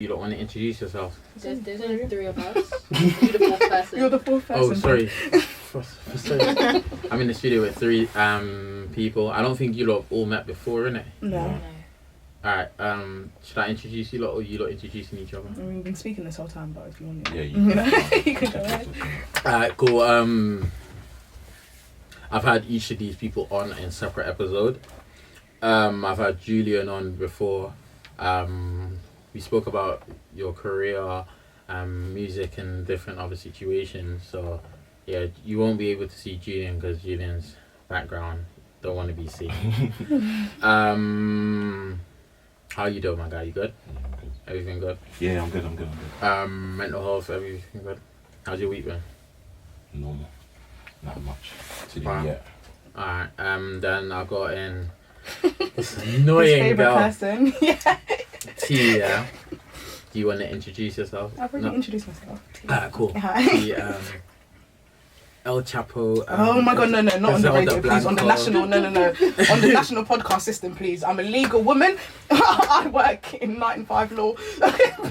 You don't want to introduce yourself? There's only 3 of us. You're the 4th person. You're the 4th person. Oh, sorry. Sorry. I'm in the studio with 3 people. I don't think you lot have all met before, innit? No. Alright, should I introduce you lot or you lot introducing each other? I mean, we've been speaking this whole time, but if you want to. Yeah, you can go ahead. Alright, cool. I've had each of these people on in separate episode. I've had Julian on before. We spoke about your career, music and different other situations. So yeah, you won't be able to see Julian because Julian's background don't want to be seen. How you doing, my guy? You good? Yeah, I'm good. Everything good? Yeah, I'm good. Mental health, everything good? How's your week been? Normal. Not much to do Wow. yet. Alright, then I got in this His annoying favourite girl, person. Yeah. T. Yeah. Do you want to introduce yourself? I've already introduced myself. Alright, cool. Hi. T. El Chapo. Oh my god, no, not on the Griselda radio, please. On the Blanco. national, no. On the national podcast system, please. I'm a legal woman. I work in 9-5 law.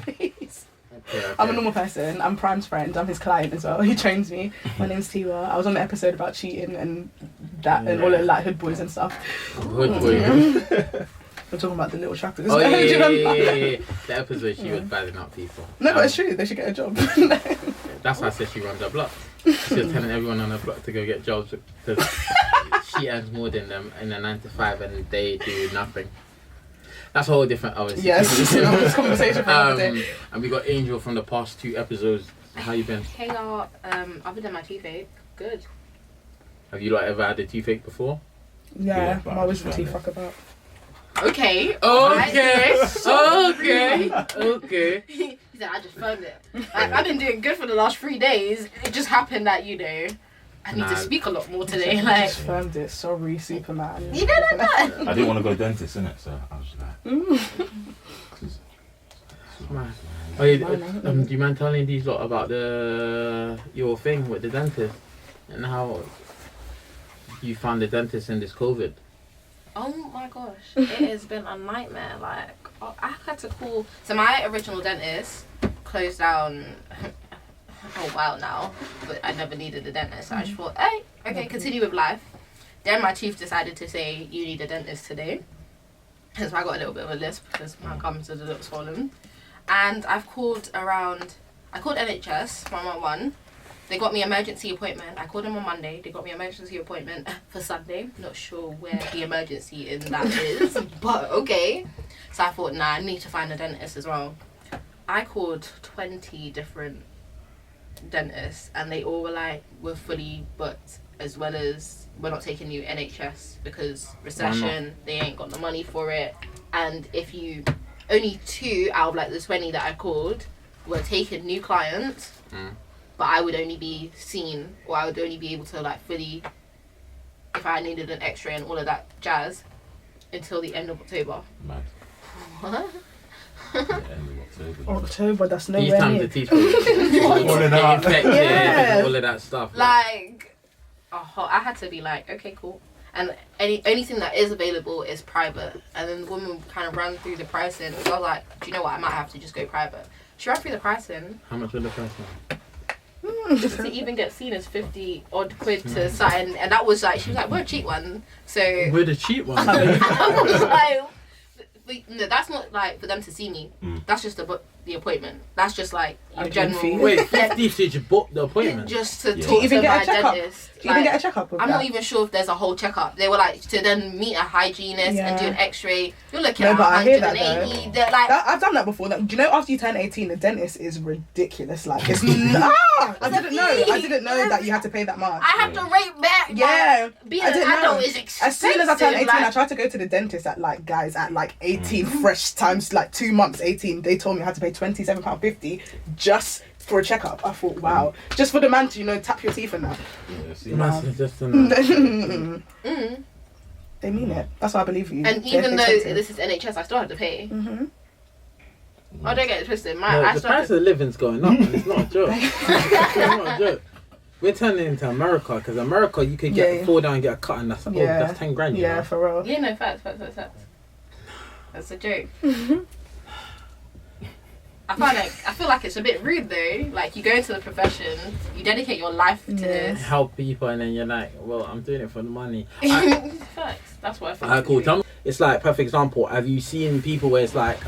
Please. Okay. I'm a normal person. I'm Prime's friend. I'm his client as well. He trains me. My name's Tiwa. I was on the episode about cheating and that and all the like hood boys and stuff. Hood boy. We're talking about the little trackers. Oh Do you yeah. remember? The episode she was badding up people. No, but it's true. They should get a job. That's why I said she runs her block. She was telling everyone on her block to go get jobs because she earns more than them in a 9 to 5 and they do nothing. That's a whole different Yes, it's a conversation for another day. And we got Angel from the past 2 episodes. How you been? Hey y'all, other than my toothache, good. Have you like ever had a toothache before? Yeah, but my I wisdom just teeth found fuck about. Okay. Okay. He said, I just found it. Like, I've been doing good for the last 3 days. It just happened that, I need to speak a lot more today. I Like, just firmed it. Sorry, Superman. you know that? I didn't want to go dentist, innit? So I was like... Man. Oh, do you mind telling these lot about your thing with the dentist and how you found the dentist in this COVID? Oh my gosh, it has been a nightmare. Like, I had to call. So my original dentist closed down a while now, but I never needed a dentist. So I just thought, hey, okay, continue with life. Then my chief decided to say, you need a dentist today. And so I got a little bit of a lisp because my gums are a little swollen. And I called NHS 111. They got me emergency appointment. I called them on Monday. They got me emergency appointment for Sunday. Not sure where the emergency in that is, but okay. So I thought, I need to find a dentist as well. I called 20 different dentists and they all were like, we're fully booked, as well as we're not taking you NHS because recession, they ain't got the money for it. And if you, only 2 out of like the 20 that I called were taking new clients. But I would only be seen, or I would only be able to like fully, if I needed an x-ray and all of that jazz, until the end of October. Mad. What? Yeah, end of October. October, that's These nowhere times near. the teeth all of that infected Yeah. and all of that stuff. Like, I had to be like, okay, cool. And anything that is available is private. And then the woman kind of ran through the pricing. So I was like, do you know what? I might have to just go private. She ran through the pricing. How much was the price now? Just to even get seen as 50 odd quid to sign, and that was like, she was like, we're a cheap one, so We're the cheap ones. I was like, no, that's not like for them to see me. That's just the appointment. That's just like your Admin general. fee. Wait, 50 to you book the appointment? Just to Yeah. talk even to get a my checkup? dentist. Do you even get a checkup with I'm that? not even sure if there's a whole checkup. They were like to then meet a hygienist and do an X-ray. You're looking No, at but I hear that, 180. They're like, I've done that before. Do you know after you turn 18, the dentist is ridiculous. Like, it's I didn't know that you had to pay that much. I have to rate back. Yeah, like, being I an didn't adult know. is expensive. As soon as I turned 18, like, I tried to go to the dentist at like 18 fresh times like 2 months 18. They told me I had to pay £27.50 just for a checkup. I thought, wow, just for the man to tap your teeth and that. Yeah, see, That's just enough. They mean it. That's why I believe you. And even though this is NHS, I still have to pay. Oh, don't get it twisted. The price of living's going up and it's not a joke. It's not a joke. We're turning into America because America you could fall down and get a cut and that's 10 grand. Yeah, for real. Yeah, no, facts. That's a joke. I feel like it's a bit rude though. Like you go into the profession, you dedicate your life to this. Help people, and then you're like, well, I'm doing it for the money. Facts. That's what I feel. Cool. Tell me, it's like perfect example. Have you seen people where it's like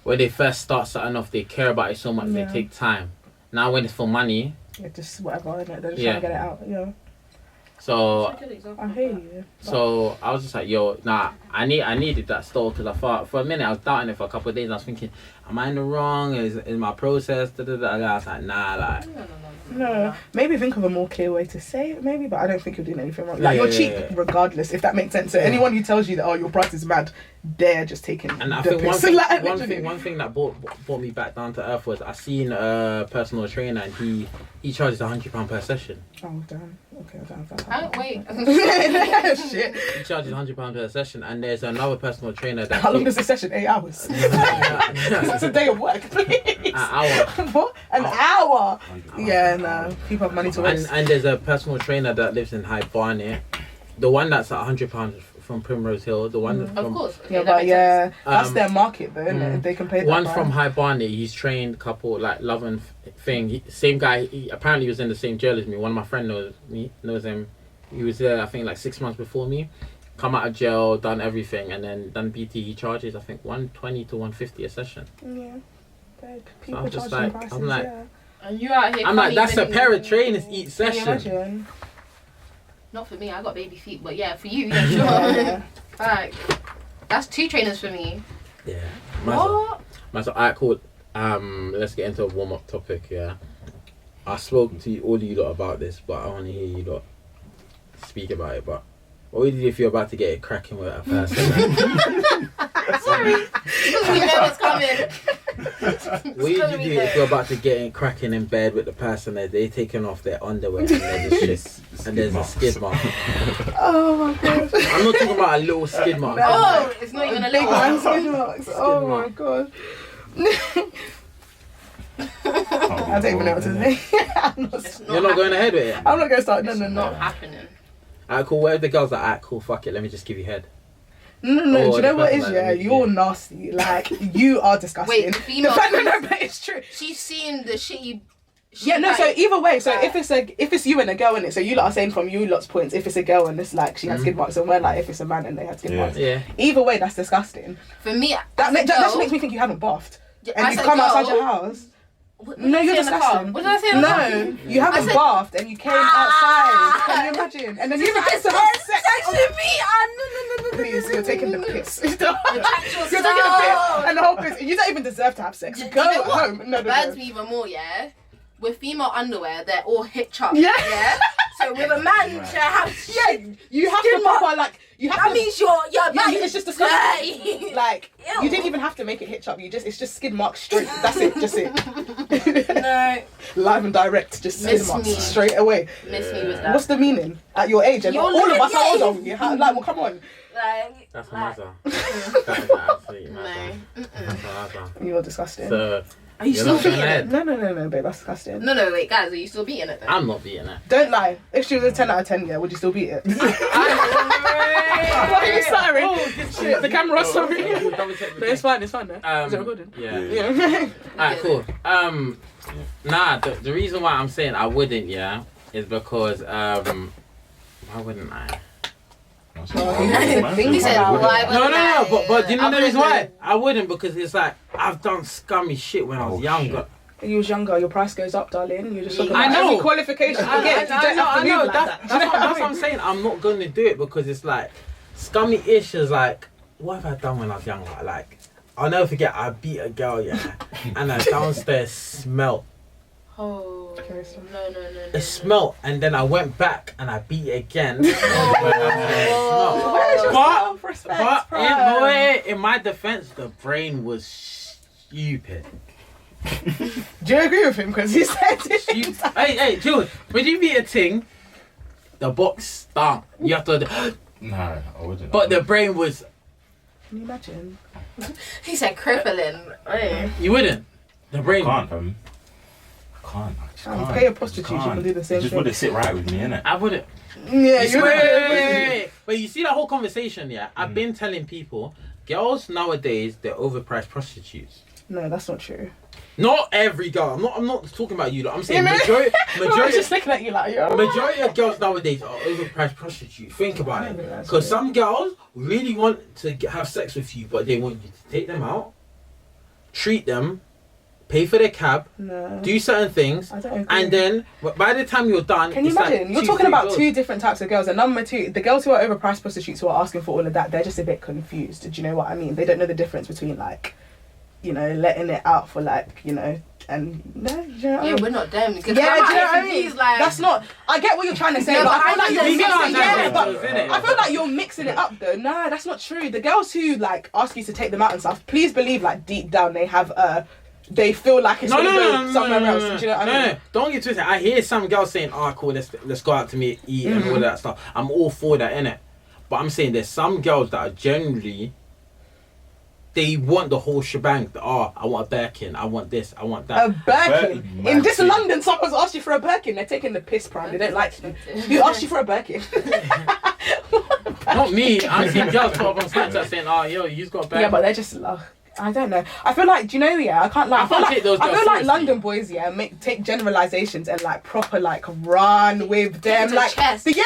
where they first start starting off, they care about it so much, they take time. Now when it's for money, just whatever, innit? They're just trying to get it out. Yeah. So I hear you. So I was just like, yo, nah, I needed that stall because I thought for a minute I was doubting it for a couple of days. I was thinking, am I in the wrong? Is my process? I was like, nah, like. No, maybe think of a more clear way to say it, maybe, but I don't think you're doing anything wrong. Like, you're cheap regardless, if that makes sense. So anyone who tells you that, oh, your price is mad, they're just taking and I the think piss. one thing that brought me back down to earth was I seen a personal trainer and he charges £100 per session. Oh, damn. Okay, wait. Shit. He charges £100 per session, and there's another personal trainer that... How long is the session? 8 hours? It's a day of work, please. An hour. What? An hour? Yeah, no. People have money to waste. And there's a personal trainer that lives in High Barnet. The one that's at £100 from Primrose Hill. The one from... Of course. Okay, yeah, but yeah, that's their market though, isn't it? They can pay that. One from High Barnet, he's trained couple, like, Love and Thing. Same guy, he apparently was in the same jail as me. One of my friends knows him. He was there, I think, like 6 months before me. Come out of jail, done everything, and then done BT. He charges, I think, 120 to 150 a session. Yeah. People I'm just charging like, prices, I'm like, yeah. And you out here. I'm like, that's a pair of trainers each session. Not for me, I got baby feet, but yeah, for you, yeah, sure. Yeah. Like, that's 2 trainers for me. Yeah. What? Alright, cool. Let's get into a warm-up topic, yeah. I spoke to all of you lot about this, but I want to hear you lot speak about it. But what would you do if you're about to get it cracking with a person? Sorry. You know what's coming. What would you do if you're about to get it cracking in bed with the person that they're taking off their underwear and there's shit and there's a skid mark? Oh my god. I'm not talking about a little skid mark. Oh, it's not even a little one. Skid marks. Oh my god. I don't even know what to say. You're not going ahead with it? I'm not going to start. No. It's not happening. Alright, cool. Where are the girls like, alright, cool, fuck it, let me just give you head? No. Oh, Do you know what is? like, Yeah, you're nasty. Like, you are disgusting. Wait, the female. No, but it's true. She's seen the shitty. Yeah, no. So either way, so if it's you and a girl in it, so you lot are saying from you lot's points, if it's a girl and it's like she has skid marks, and we're like if it's a man and they had skid marks. Yeah. Either way, that's disgusting. For me, That just makes me think you haven't bathed and you come outside your house. No, you're disgusting. What did I say? In the car? No, you haven't bathed and you came outside. Can you imagine? And then you even get to have sex. No. Please, you're taking the piss. You're Actual taking the piss and the whole piss. You don't even deserve to have sex. Go home. No. Burns me even more, yeah? With female underwear, they're all hitched up. Yeah. So with a man, you have to proper like you have that to. means your back It's is just disgusting. dirty. Like Ew. you didn't even have to make it hitch up. It's just skid marks straight. That's it. Just it. No. Live and direct. Just skid Miss marks me. straight away. Miss me with that. What's the meaning at your age? And You're all of us are looking- older than you. Like, well, come on. Like, That's a like, mazza. That is absolutely no. mazza. That's a mazza. You're disgusting. So, Are you you're still not going beating it? ahead. No, babe, that's disgusting. No, wait, guys, are you still beating it then? I'm not beating it. Don't lie. If she was a 10 out of 10, yeah, would you still beat it? Why are you sorry? Shit, the camera, sorry. No, it's fine, no? Is it recording? Yeah. Alright, cool. Nah, the reason why I'm saying I wouldn't, yeah, is because why wouldn't I? He said, why wouldn't No, but do you know I the reason wouldn't why? I wouldn't because it's like I've done scummy shit when I was younger. You was younger, your price goes up, darling. You just look I at know. every qualification you get. You don't have to move like that. That's what I'm saying. I'm not gonna do it because it's like scummy-ish is like, what have I done when I was younger? Like, I'll never forget I beat a girl, yeah, and her downstairs smelt. Oh, no. It smelt, and then I went back and I beat it again. But in my defense, the brain was stupid. Do you agree with him? Because he said it. Hey, Jules, when you beat a thing, the box stunk. You have to. No, I wouldn't. But the brain was. Can you imagine? He said crippling. Hey. You wouldn't. The brain. I can't. I just can't. Pay a prostitute, you can do the same It just thing. wouldn't sit right with me, innit? I wouldn't. Yeah, you Wait. But you see that whole conversation, yeah? I've been telling people, girls nowadays, they're overpriced prostitutes. No, that's not true. Not every girl. I'm not talking about you. Like, I'm saying I was majority. just looking at you like, yo. Majority of girls nowadays are overpriced prostitutes. Think about it. Because some girls really want to have sex with you, but they want you to take them out, treat them, pay for their cab, do certain things, I don't agree. and then by the time you're done, can you imagine? You're talking about two different types of girls. And number two, the girls who are overpriced prostitutes who are asking for all of that, they're just a bit confused. Do you know what I mean? They don't know the difference between like, you know, letting it out for like, you know, and no, do you know what I mean? We're not them. Yeah, do you know what I mean? Like, that's not. I get what you're trying to say, No, but but I feel like you're mixing. Yeah, but it? I feel like you're mixing it up though. Nah, that's not true. The girls who like ask you to take them out and stuff, please believe like deep down they have they feel like it's gonna go somewhere else. Do you know what I mean? No, don't get twisted. I hear some girls saying, "Oh, cool, let's go out to eat and all that stuff." I'm all for that, innit? But I'm saying there's some girls that are generally. They want the whole shebang. I want a Birkin. I want this. I want that. A Birkin. In this London, someone's asked you for a Birkin. They're taking the piss, prime. They don't like you. Who asked you for a Birkin? Not me. I'm seeing girls put up on Snapchat saying, "Oh, yo, you've got a Birkin." Yeah, but they're just. I don't know. I feel like, do you know? Yeah, I can't like. I feel like London boys, yeah, take generalizations and like proper like run with them, like chest. Yeah.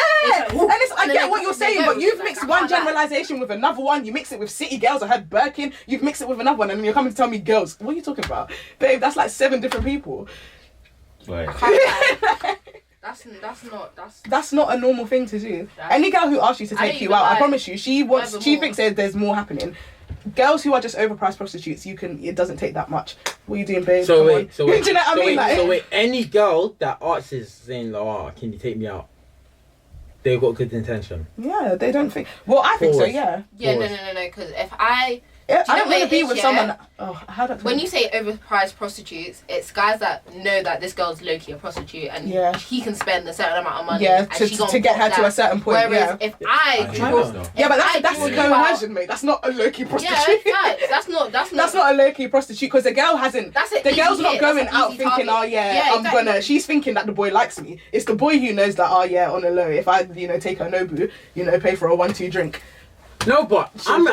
I get what you're saying, but you've like, mixed one generalization with another one. You mix it with city girls. I heard Birkin. You've mixed it with another one, and then you're coming to tell me girls. What are you talking about, babe? That's like 7 different people. Right. That's not a normal thing to do. Any girl who asks you to take you out, I promise you, she thinks there's more happening. Girls who are just overpriced prostitutes, it doesn't take that much. What are you doing, babe? So wait, do you know what I mean? So wait, any girl that asks is saying, "Oh, can you take me out?" They've got good intention. Yeah, they don't think. Well, I think so. Yeah. Yeah, no. Because if I I don't want to be with someone. How do I when you say overpriced prostitutes, it's guys that know that this girl's low-key a prostitute and he can spend a certain amount of money. Yeah, to get her to a certain point. Whereas if I but that's coercion, mate. That's not a low-key prostitute. Yeah, that's not that's not a low-key prostitute because the girl hasn't. The girl's not going out thinking, she's thinking that the boy likes me. It's the boy who knows that. On the low, if I take her Nobu, pay for a 1-2 drink. No, but I'm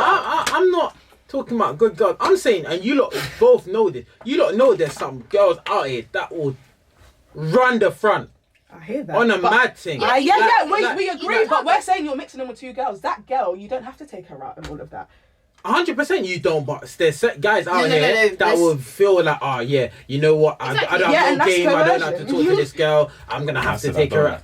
not talking about good girls. I'm saying, and you lot both know this. You lot know there's some girls out here that will run the front. I hear that. On a mad thing. We agree, but we're saying you're mixing them with 2 girls. That girl, you don't have to take her out and all of that. 100% you don't, but there's guys out here that will feel like, you know what, I don't have no game, I don't have to talk to this girl, I'm going to have to take her out.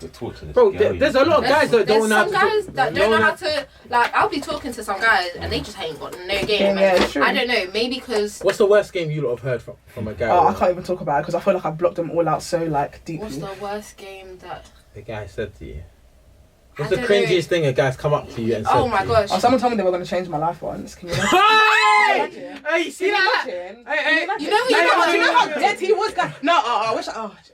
Bro, there's a lot of guys that don't have to talk. Some guys that don't know how to, like, I'll be talking to some guys and they just ain't got no game. I don't know, maybe because... What's the worst game you lot have heard from a guy? I can't even talk about it because I feel like I've blocked them all out so, like, deeply. What's the worst game that... The guy said to you? What's the cringiest thing a guy's come up to you and said? Oh my gosh! Someone told me they were going to change my life once. Can you imagine? Hey, see that? Hey, you know how dead he was, guys. No, I wish. Guys.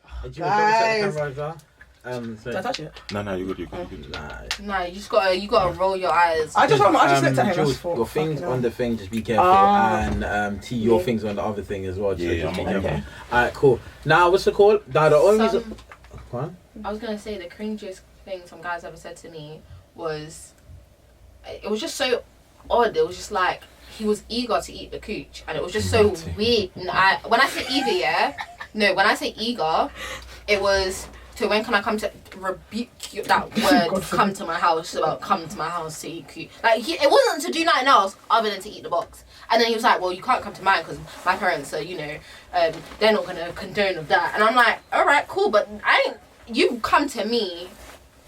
Did I touch it? No, you're good. Nah, you gotta roll your eyes. I just looked at him. Jules, your things on the thing, just be careful, and T, your things on the other thing as well. Yeah, I'm okay. Alright, cool. Now, what's the call? The only reason. Go on. I was gonna say the cringiest thing some guys ever said to me was, it was just so odd. It was just like he was eager to eat the cooch, and it was just so weird. When I say eager, it was to when can I come to rebuke you, that word come to my house about come to my house to eat cooch. Like it wasn't to do nothing else other than to eat the box. And then he was like, well, you can't come to mine because my parents are, they're not gonna condone of that. And I'm like, all right, cool, but you come to me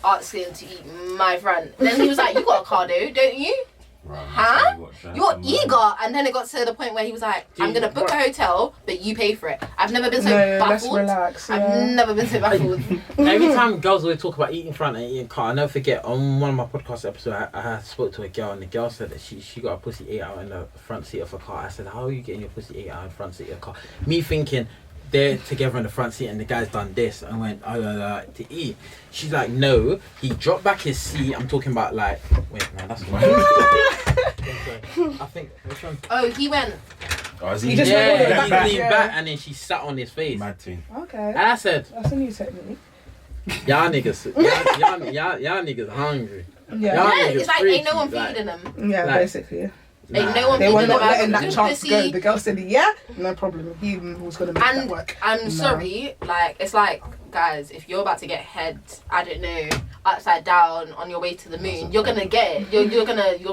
asking to eat my friend. Then he was like, you got a car though, don't you? Right, huh? You're eager. And then it got to the point where he was like, I'm going to book a hotel, but you pay for it. I've never been so baffled. Let's relax. I've never been so baffled. Every time girls always talk about eating front and eating car, I never forget on one of my podcast episodes, I spoke to a girl and the girl said that she got a pussy ate out in the front seat of a car. I said, how are you getting your pussy ate out in the front seat of a car? Me thinking, they're together in the front seat and the guy's done this and went to eat. She's like, no, he dropped back his seat. I'm talking about like, wait, man, that's one. I think which one? Oh, he went. Oh, he just went back and then she sat on his face. Mad thing. Okay. And I said, that's a new technique. Y'all niggas hungry. Yeah, it's like ain't no one feeding them. Yeah, basically. Ain't no one They were thinking not about letting that good chance pussy. go. The girl said, yeah, no problem. He was going to make that And work. I'm No. sorry, like, it's like, guys, if you're about to get head, I don't know, upside down on your way to the moon, you're gonna get it. You're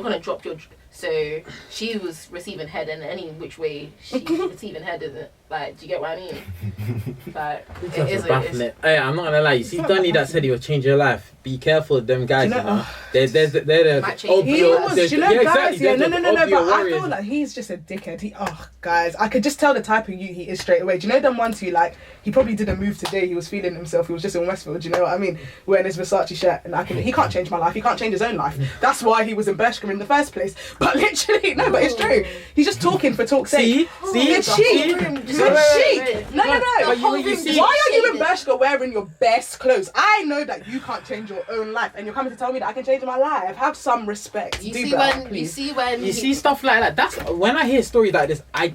gonna drop your. So she was receiving head in any which way she's receiving head, isn't it? Like, do you get what I mean? Like, it is what it is. Hey, I'm not gonna lie. You see, Donny that said he would change your life. Be careful of them guys. Do you know- They're the Might change He your- was, they're- do you know, yeah, guys? exactly, Yeah, they're no, the but I warriors. feel like he's just a dickhead. Guys, I could just tell the type of you he is straight away. Do you know them ones who, like, he probably didn't move today, he was feeling himself, he was just in Westfield, do you know what I mean? Wearing his Versace shirt, and he can't change my life, he can't change his own life. That's why he was in Bershka in the first place. But literally, no, but it's true. He's just talking for talk's sake. See, It's cheap. It's cheap. No. But you see- Why are you in Bershka wearing your best clothes? I know that you can't change your own life, and you're coming to tell me that I can change my life. Have some respect. You Do see better, when please. You see stuff like that. That's when I hear stories like this. I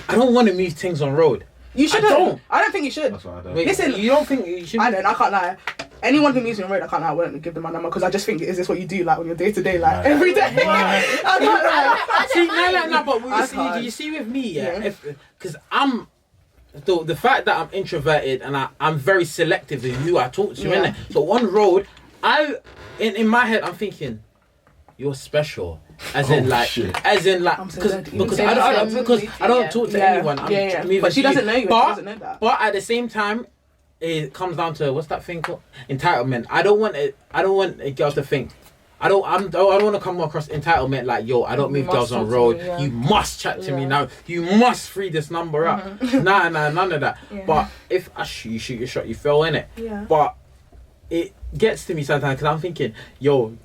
don't want to move things on road. You shouldn't. don't. I don't think you should. That's what I don't. Wait, Listen, you don't think you should? I don't. I can't lie. Anyone who meets me on road, I can't lie. I won't give them my number because I just think, is this what you do like on your day to day, like Nah. every day? I can't lie. See, no, but I you can't. you see with me, Yeah. because I'm the fact that I'm introverted and I'm very selective in who I talk to. Yeah. Innit? So on road, in my head I'm thinking, you're special. As in like, I'm so dirty. because Yeah. I don't talk to anyone. I'm moving But she to you. doesn't know you. She But doesn't know that. But at the same time, it comes down to what's that thing called? Entitlement. I don't want a girl to think. I don't want to come across entitlement like, yo, I don't move You girls must on talk to road. me, yeah. You must chat to me Yeah. now. You must free this number up. Nah, none of that. Yeah. But if you shoot your shot, you fell in it. Yeah. But it gets to me sometimes because I'm thinking, yo,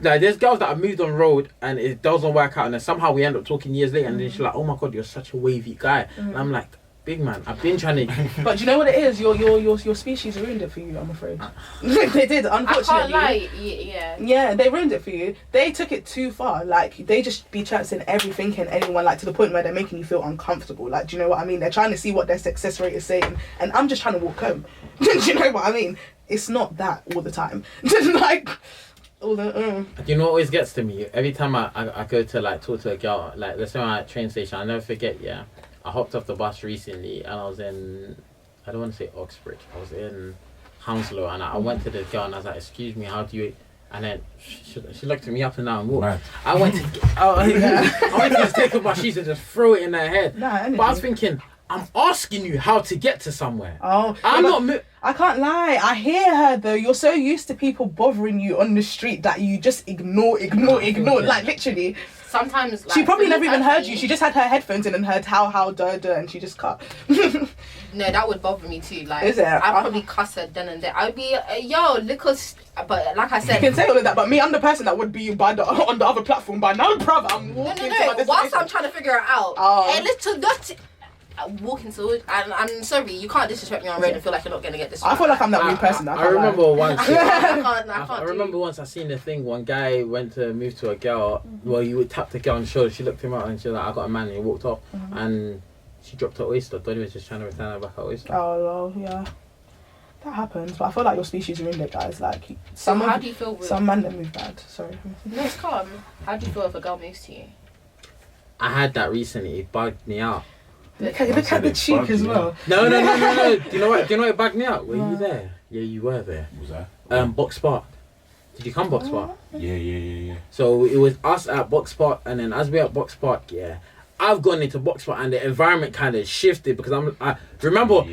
like there's girls that have moved on road and it doesn't work out, and then somehow we end up talking years later, and then she's like, oh my god, you're such a wavy guy, and I'm like, big man, I've been trying to. But do you know what it is? Your species ruined it for you. I'm afraid. They did, I unfortunately. can't lie. Yeah. Yeah, they ruined it for you. They took it too far. Like, they just be chancing everything and anyone, like, to the point where they're making you feel uncomfortable. Like, do you know what I mean? They're trying to see what their success rate is saying, and I'm just trying to walk home. Do you know what I mean? It's not that all the time. Like, all the. You know what always gets to me? Every time I go to like talk to a girl, like let's say I'm at a train station, I'll never forget, yeah. I hopped off the bus recently and I was in, I don't want to say Oxbridge, I was in Hounslow, and I went to the girl and I was like, excuse me, how do you, and then she looked at me up and down and walked. Mad. I went to I went to just take her bus, she said just throw it in her head. Nah, But I was thinking, I'm asking you how to get to somewhere. Oh, I'm yeah, not I can't lie. I hear her though. You're so used to people bothering you on the street that you just ignore. Like, literally. Sometimes like, She probably for never me even heard personally- you. She just had her headphones in and heard how and she just cut. No, that would bother me too. Like, Is it? I'd probably cuss her then and there. I'd be, yo, but like I You said, can say all of that, but me, I'm the person that would be on the other platform by now, bruv. I'm walking to my no. Whilst I'm destination. trying to figure it out, Oh. a little dirty. Walking towards, and I'm sorry, you can't disrespect me on road and feel like you're not gonna get this. I feel like I'm that weird person. I remember once. I can't. I remember once I seen the thing. One guy went to move to a girl. Well, you would tap the girl on the shoulder. She looked him up and she was like, "I got a man." And he walked off, and she dropped her oyster. Donnie was just trying to return her back her oyster. Oh, well, yeah. That happens, but I feel like your species ruined it, guys. Like, So how do you feel? some man that move bad. Sorry. No, it's calm. How do you feel if a girl moves to you? I had that recently. It bugged me out. Look at the cheek as well. No. Do you know what? It bugged me out? Were you there? Yeah, you were there. Was that? Box Park. Did you come Box Park? Yeah. So it was us at Box Park, and then as we at Box Park, yeah, I've gone into Box Park, and the environment kind of shifted because I remember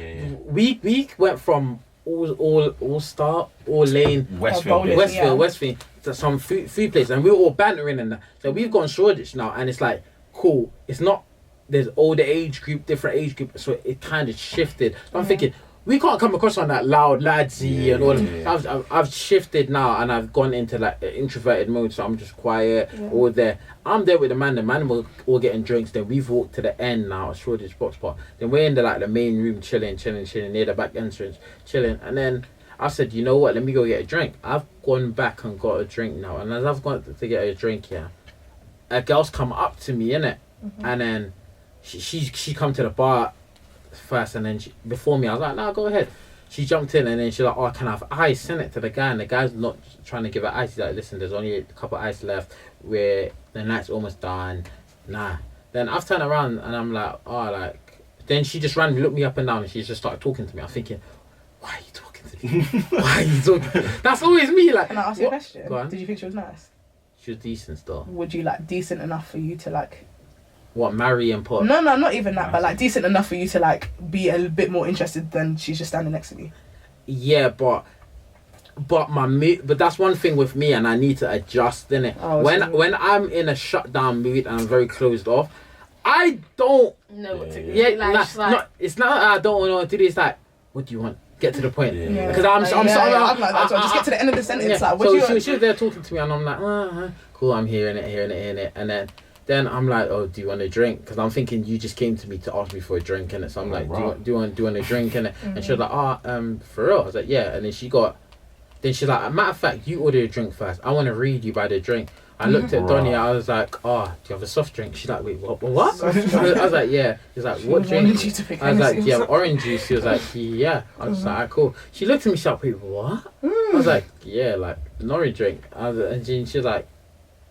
we went from all star, all lane, Westfield. bowling. Westfield to some food place, and we were all bantering and that. So we've gone Shoreditch now, and it's like cool. It's not. There's older age group, different age group, so it kind of shifted. So I'm thinking, we can't come across on that loud ladsy and all that. I've shifted now, and I've gone into like an introverted mode, so I'm just quiet, all there. I'm there with the man will all getting drinks, then we've walked to the end now, Shoreditch Box Park. Then we're in the main room chilling, near the back entrance, chilling. And then I said, you know what, let me go get a drink. I've gone back and got a drink now, and as I've gone to get a drink, a girl's come up to me, innit? And then she come to the bar first, and then before me, I was like, nah, go ahead. she jumped in and then she's like, oh, can I have ice? Send it to the guy, and the guy's not trying to give her ice. He's like, listen, there's only a couple of ice left. Where the night's almost done. Nah. Then I've turned around and I'm like, oh, like. Then she just randomly looked me up and down and she just started talking to me. I'm thinking, why are you talking to me? Why are you talking? That's always me. Like, Can I ask you a question? Go on. Did you think she was nice? She was decent still. Would you like decent enough for you to like? What, marry and put? No, not even that, but like decent enough for you to like be a bit more interested than she's just standing next to me. Yeah, but my mood. But that's one thing with me, and I need to adjust, innit? Oh, when I'm in a shutdown mood and I'm very closed off, I don't know what to do. Yeah, it's not that I don't know what to do. It's like, what do you want? Get to the point. Yeah. Because I'm like that. So just get to the end of the sentence. Yeah. Like, what do you want? She was there talking to me, and I'm like, cool. I'm hearing it, and then I'm like, oh, do you want a drink? Because I'm thinking you just came to me to ask me for a drink, and so I'm like, do you want a drink? And and she was like, for real? I was like, yeah. And then she's like, matter of fact, you order a drink first. I want to read you by the drink. I looked at Donnie, I was like, oh, do you have a soft drink? She's like, wait, what? I was like, yeah. She's like, what drink? I was like, do you have orange juice? She was like, yeah. I was like, alright, cool. She looked at me, she's like, wait, what? I was like, yeah, like, an orange drink. And she was like,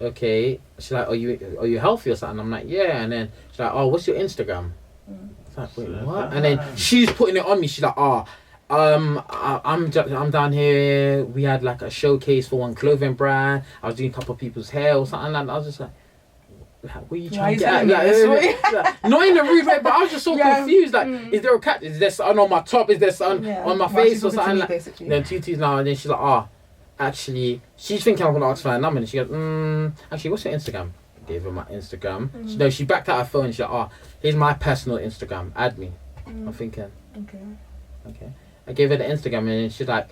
okay. She's like, are you healthy or something? I'm like, yeah. And then she's like, oh, what's your Instagram? I was like, wait, what? And then she's putting it on me. She's like, I'm down here. We had like a showcase for one clothing brand. I was doing a couple of people's hair or something, and I was just like, what are you trying to get at? Like, not in a rude way, but I was just so confused. Like, is there a cat? Is there something on my top? Is there something on my face or something? Like, then Tutu's now, and then she's like, actually, she's thinking I'm gonna ask for her number, and she goes, actually, what's your Instagram? I gave her my Instagram. She backed out her phone, and she's like, here's my personal Instagram. Add me. I'm thinking, okay. I gave her the Instagram, and then she's like,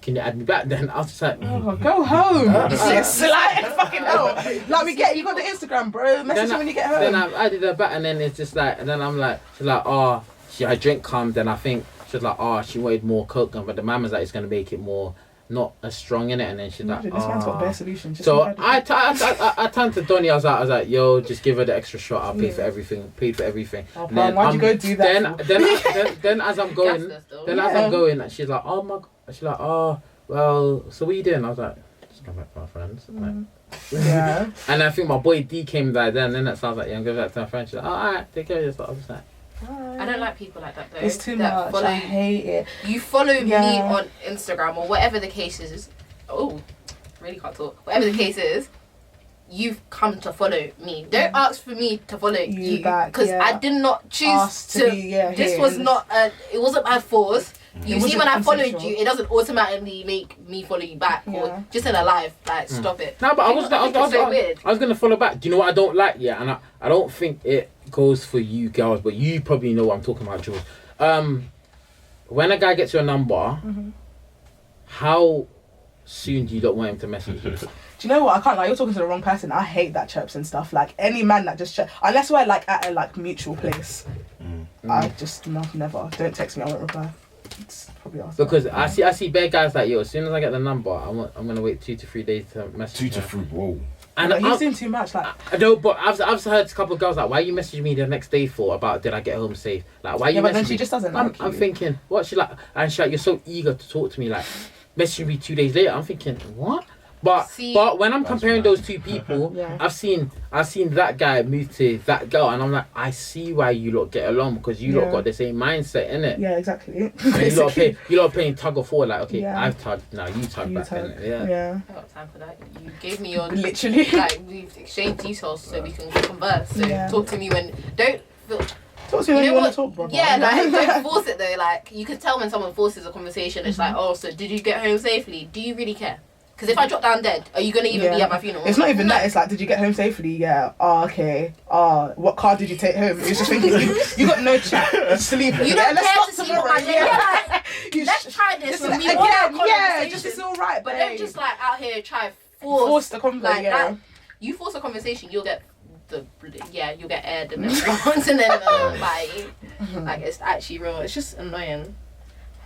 can you add me back? Then I was just like, oh, go home. Like, fucking hell. Like, you got the Instagram, bro. Message her when you get home. Then I added her back, and then it's just like, and then I'm like, she's like, her drink calmed. Then I think she's like, she wanted more Coke, but the man was like, it's gonna make it more not as strong in it. And then she's like, this man's got bare solutions. So I turned to Donnie. I was like, yo, just give her the extra shot. I'll pay for everything. Paid for everything. Oh, and then, why'd you go do that? Then as I'm going, she's like, oh my. She's like, well, so what are you doing? I was like, just come back to my friends. Yeah. And I think my boy D came by then. Then that sounds like, yeah, I'm going back to my friends. She's like, alright, take care of yourself. I was like, I don't like people like that though. It's too much. I hate it. You follow me on Instagram or whatever the case is. Oh, really can't talk. Whatever the case is, you've come to follow me. Don't ask for me to follow you because I did not choose to. This was not. It wasn't by force. You see, when I followed you, it doesn't automatically make me follow you back or just in a live. Like, stop it. No, but I was gonna follow back. Do you know what I don't like? Yeah, and I don't think it goes for you girls, but you probably know what I'm talking about, Jules. When a guy gets your number, how soon do you not want him to message you? Do you know what? I can't lie. You're talking to the wrong person. I hate that chirps and stuff. Like, any man that just chirps, unless we're like at a like mutual place, I just never. Don't text me. I won't reply. It's probably awesome. Because I see bare guys like, yo, as soon as I get the number, I'm gonna wait 2 to 3 days to message. 2 to 3, whoa. And he's doing too much. Like, I know, but I've heard a couple of girls like, why are you messaging me the next day for about did I get home safe? Like, why you? But then she just doesn't. I'm thinking, what she like, and she like, you're so eager to talk to me, like, messaging me 2 days later. I'm thinking, what? But when I'm comparing those two people, I've seen that guy move to that girl, and I'm like, I see why you lot get along because you lot got the same mindset, innit? Yeah, exactly. And you lot playing tug of war, like, okay, I've tugged, now you tug back, innit? Yeah. I got time for that. You gave me your literally like we've exchanged details so we can converse. So talk to me when don't feel. Talk to me when you want to talk, bro. Yeah, like don't force it though. Like you can tell when someone forces a conversation. It's like, oh, so did you get home safely? Do you really care? Because if I drop down dead, are you going to even be at my funeral? It's not even that. It's like, did you get home safely? Yeah. Oh, okay. Oh, what car did you take home? It's just thinking, you got no chat. You're sleeping. You don't care to see what my day is. Let's try this. Again, just it's all right. But don't just like out here try force the convo. Like that. You force a conversation, you'll get you'll get aired and then and then like it's actually real. It's just annoying.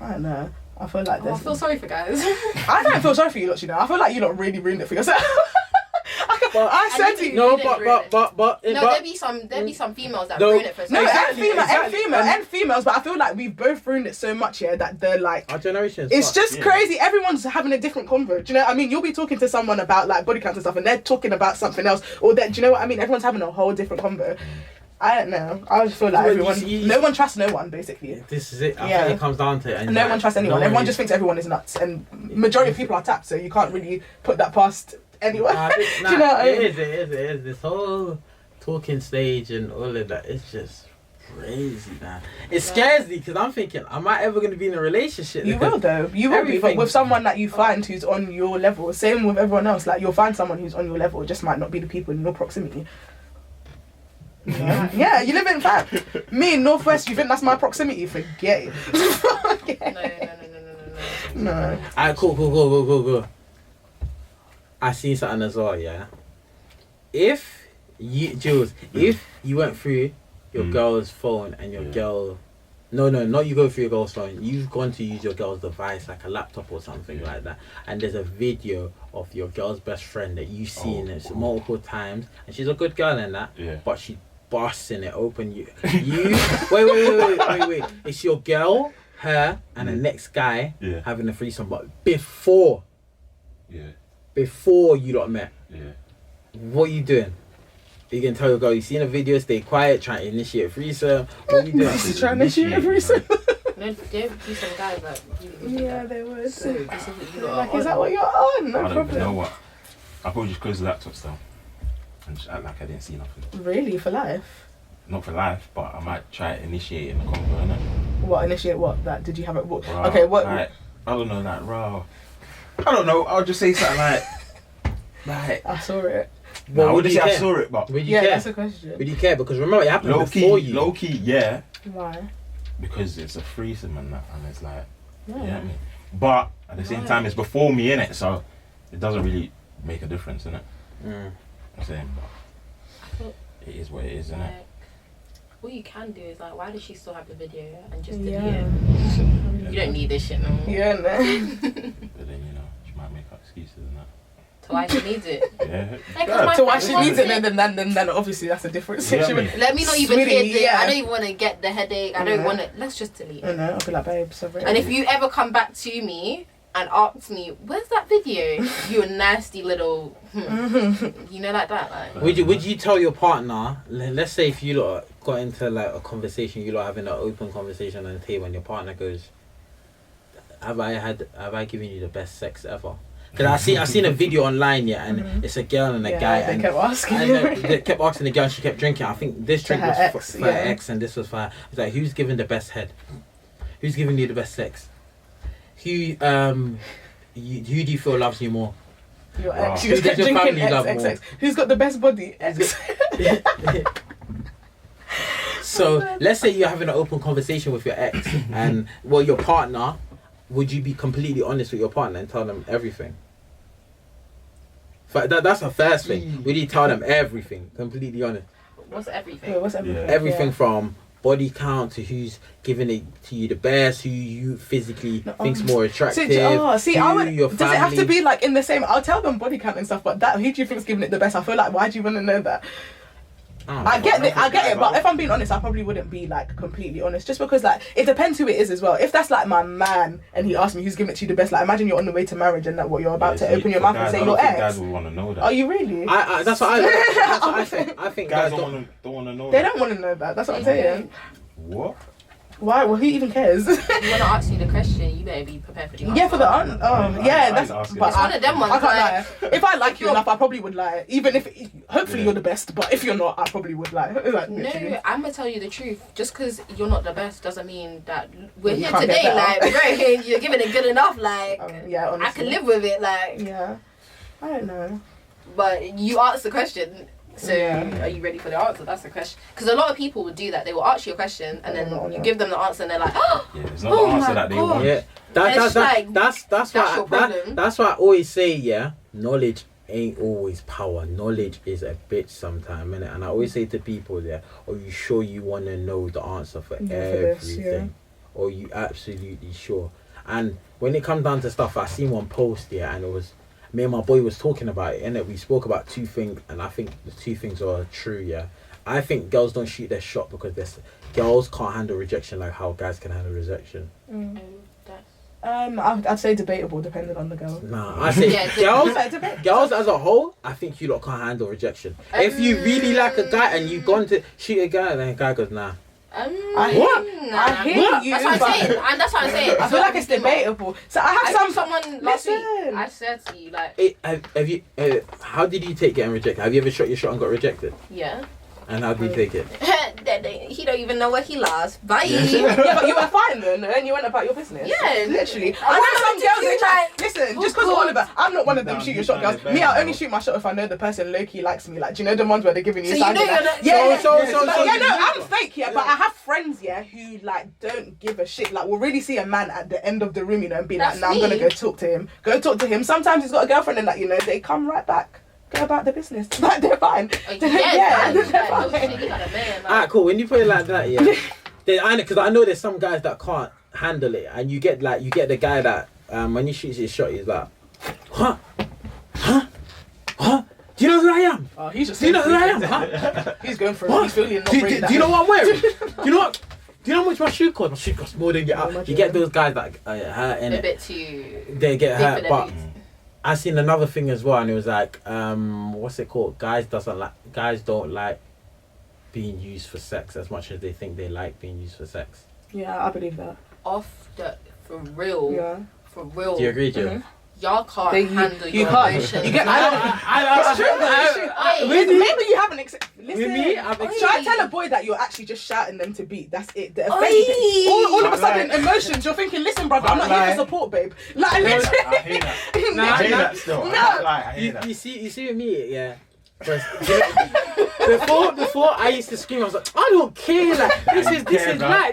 I don't know. I feel like this. I feel sorry for guys. I don't feel sorry for you lot, you know. I feel like you lot really ruined it for yourself. I said to you. No, didn't ruin it. but there'd be some females that No. ruin it for No, Exactly, and females, but I feel like we've both ruined it so much here that they're like, our generation. it's just crazy. Everyone's having a different convo. Do you know what I mean? You'll be talking to someone about like body counts and stuff, and they're talking about something else. Or that, do you know what I mean? Everyone's having a whole different convo. I don't know. I just feel like no one trusts no one, basically. This is it. I think it comes down to it. And no one trusts anyone. no Everyone just thinks everyone is nuts, and majority of people are tapped, so you can't really put that past anyone. Do you know what I mean? It is. This whole talking stage and all of that, it's just crazy, man. It scares me because I'm thinking, am I ever going to be in a relationship? You will though. You will be, but with someone that you find who's on your level. Same with everyone else. Like you'll find someone who's on your level. It just might not be the people in your proximity. Yeah, you live in fact. Me in Northwest, you think that's my proximity? Forget it. No. Alright, cool. I seen something as well, yeah. If you, Jules, if you went through your girl's phone and your girl, no, not you go through your girl's phone. You've gone to use your girl's device, like a laptop or something like that, and there's a video of your girl's best friend that you've seen it multiple times, and she's a good girl in that, but she busting it open. You wait. It's your girl, her, and the next guy having a threesome, but before you lot met. What are you doing? You can tell your girl you seen a video, stay quiet, try to initiate a threesome. What are you doing? She's trying to initiate a threesome. No, there would be some guys that Yeah, they would. So specifically, Like, is that what you're on? No I don't problem. even know what. I'll probably just close the laptops down and just act like I didn't see nothing. Really, for life? Not for life, but I might try initiating the convo, innit? What, initiate what? That, did you have it? What? Raw, Okay, what? Like, I don't know, like, raw. I don't know, I'll just say something like, I saw it. no, I would wouldn't you say I care? saw it, but Would you Yeah, care? that's a question. Would you care? Because remember, it happened low before key, you. low key, yeah, Why? because it's a threesome and that, and it's like, Yeah. you know what I mean? But at the same time, it's before me, innit? So it doesn't really make a difference, innit? I'm saying, but it is what it is, innit? like, what you can do is like, why does she still have the video and just delete Yeah. it? You don't need this shit no more. Yeah, no. But then, you know, she might make up excuses and that. So why she needs it? Yeah. Like, 'cause my So why friend she wants needs it, then obviously that's a different Yeah, I situation. mean- Let me not even Sweetie, hear the. yeah. I don't even want to get the headache. I don't want to. Let's just delete I it. know, I'll be like, babe, sorry. And if you ever come back to me and ask me, where's that video? You a nasty little, you know, like that. Like, Would you tell your partner? Let's say if you lot got into like a conversation, you lot having an open conversation on the table, and your partner goes, "Have I given you the best sex ever?" Because I seen a video online, and it's a girl and a guy, they and kept asking. they kept asking the girl, and she kept drinking. I think this drink her was ex, for her ex, and this was for her. It's like, who's giving the best head? Who's giving you the best sex? Who do you feel loves you more? Your Wow. ex. She just Who kept does your drinking family love X. more? Who's got the best body? X. So let's say you're having an open conversation with your ex, and your partner. Would you be completely honest with your partner and tell them everything? That's the first thing. Would you tell them everything? Completely honest. what's everything? Yeah, what's everything? Everything Yeah. from body count to who's giving it to you the best, who you physically think's more attractive. See, I would. your Does it have to family. be like in the same? I'll tell them body count and stuff, but that who do you think's giving it the best? I feel like, why do you want to know that? I get it, but if I'm being honest, I probably wouldn't be like completely honest, just because like it depends who it is as well. If that's like my man and he asked me who's giving it to you the best, like imagine you're on the way to marriage and that what you're about to open your mouth and say your ex. Guys will want to know that. Are you really? That's what I think. I think Guys guys don't want to know They that. don't want to know that. That's what I'm saying. What? Why? Well, who even cares? You want to ask you the question, you better be prepared for the answer. Yeah, for the answer. I That's. asking But It's one of them ones, I can't like- lie. If I like you enough, I probably would lie. Even if, hopefully, you're the best. But if you're not, I probably would lie. Like, literally. No, I'm gonna tell you the truth. Just because you're not the best doesn't mean that we're You here can't get today. better. Like, bro, you're giving it good enough. Like, Yeah, honestly. I can live with it. Like, Yeah. I don't know. but you asked the question, so Yeah. are you ready for the answer? That's the question. Because a lot of people would do that. They will ask you a question and then No, you no. give them the answer and they're like, oh, Yeah, it's not Oh the answer my that they God. want. Yeah, It's like, that's your why problem. that's why I always say, yeah, knowledge ain't always power. Knowledge is a bitch sometimes, innit? And I always say to people, yeah, are you sure you want to know the answer for Yeah, for this, everything? Or you absolutely sure? And when it comes down to stuff, I seen one post, yeah, and it was me and my boy was talking about it, and we spoke about two things, and I think the two things are true. Yeah, I think girls don't shoot their shot because girls can't handle rejection like how guys can handle rejection. I'd say debatable depending on the girl. Nah, I say girls as a whole, I think you lot can't handle rejection. If you really like a guy and you've gone to shoot a guy, then a guy goes, nah. I hear you. That's what I'm saying. And that's what I'm saying. I feel like it's debatable. So I have someone last week. I said to you like, have you? How did you take getting rejected? Have you ever shot your shot and got rejected? Yeah. And how did you take it? He don't even know where he lost. Bye. Yeah, but you were fine then, and you went about your business. Yeah, literally. I know some girls listen, just because all of it, I'm not one of them shoot your shot girls. Me, I only shoot my shot if I know the person low-key likes me. Like, do you know the ones where they're giving you signs? I'm fake, yeah, but I have friends, yeah, who like don't give a shit. Like, will really see a man at the end of the room, you know, and be like, nah, I'm gonna go talk to him. Sometimes he's got a girlfriend and that, you know, they come right back. Go about their business. Like, they're fine. They're fine. Alright, cool. When you put it like that, yeah. Because I know there's some guys that can't handle it, and you get the guy that when he shoots his shot, he's like, huh? Do you know who I am? He's just. Do you know who I am? Huh? He's going for it. He's feeling not do you know what I'm wearing? Do you know what? Do you know how much my shoe costs? My shoe costs more than you. You get those guys that hurt in a it. bit too. They get hurt, but. I seen another thing as well, and it was like, what's it called? Guys don't like being used for sex as much as they think they like being used for sex. Yeah, I believe that. For real. Yeah. For real. Do you agree, Jill? Mm-hmm. Y'all can't handle your emotions. You get. It's true. Maybe you haven't. Listen. Try to tell a boy that you're actually just shouting them to beat. That's it. All of a sudden, emotions. You're thinking, listen, brother, I'm not here for support, babe. Like, literally. I hear that. I hear that still. I hear that. You see with me, yeah. Before I used to scream, I was like, I don't care, like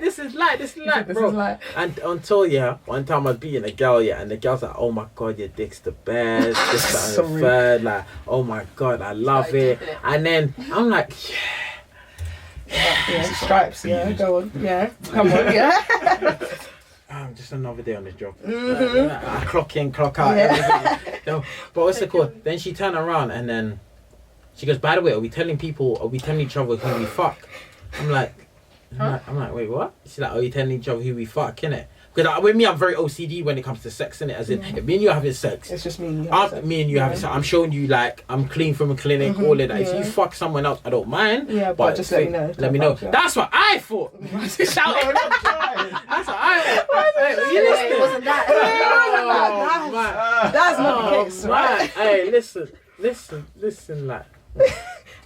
this is light, bro. And until one time I was beating a girl, and the girl's like, oh my god, your dick's the best, this, that, and the third, like, oh my god, I love it. And then I'm like, yeah, stripes, yeah, go on, yeah, come on, yeah. Just another day on the job. I clock in, clock out, everything. No, but what's it called? Then she turned around and then she goes, by the way, are we telling each other who we fuck? I'm like, wait, what? She's like, are you telling each other who we fuck, innit? Because with me, I'm very OCD when it comes to sex, innit? As in, if me and you are having sex, it's just me and you. Me and you having sex. I'm showing you, like, I'm clean from a clinic, all of that. If you fuck someone else, I don't mind. Yeah, but just let me know. Let me know. That's what I thought. Shouting. That's what I thought. It wasn't that. That's not the case, right? Hey, listen, like.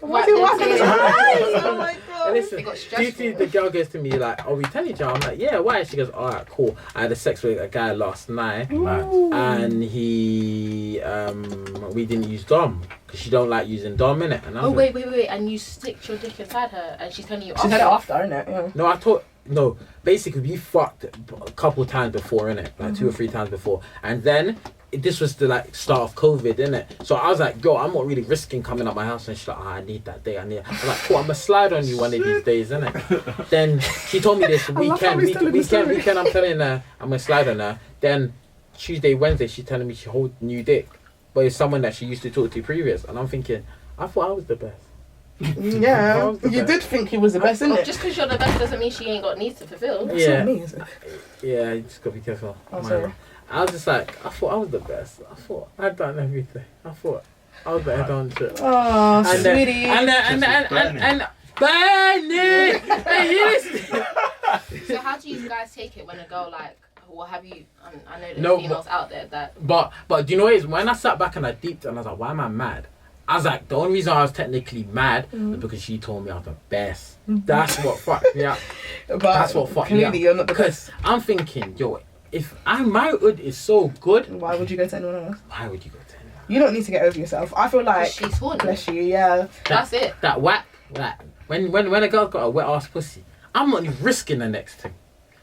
Why do you want to oh my god. Listen, the girl goes to me like, are we telling each other? I'm like, yeah, why? She goes, alright, cool. I had sex with a guy last night. And he we didn't use Dom because she don't like using Dom, innit? And wait, and you stick your dick inside her and she's telling you she said it after, innit? Yeah. No, basically we fucked a couple times before, innit? Like 2 or 3 times before. And then this was the like start of COVID, innit? So I was like, yo, I'm not really risking coming up my house. And she's like, I need that day. I'm like, cool, I'm gonna slide on you one of these days, innit? Then she told me this weekend, I'm telling her I'm gonna slide on her. Then Tuesday, Wednesday, she's telling me she holds new dick, but it's someone that she used to talk to previous. And I'm thinking, I thought I was the best. Yeah, you did think he was the best, innit? Just because you're the best doesn't mean she ain't got needs to fulfill. That's not me, is it? Yeah, you just gotta be careful. Oh, sorry. I was just like, I thought I was the best. I thought I'd done everything. I thought I was better done shit. Oh, sweetie. And burn it. So how do you guys take it when a girl like, what have you? I know there's females out there that. But do you know what it is? When I sat back and I deeped and I was like, why am I mad? I was like, the only reason I was technically mad was because she told me I was the best. That's what fucked me up. That's what fucked me up. You're not the best. I'm thinking, yo, if my hood is so good, why would you go to anyone else? Why would you go to anyone else? You don't need to get over yourself. I feel like she's horny. Bless you, yeah. That's it. That whack, like when a girl's got a wet ass pussy, I'm not even risking the next thing.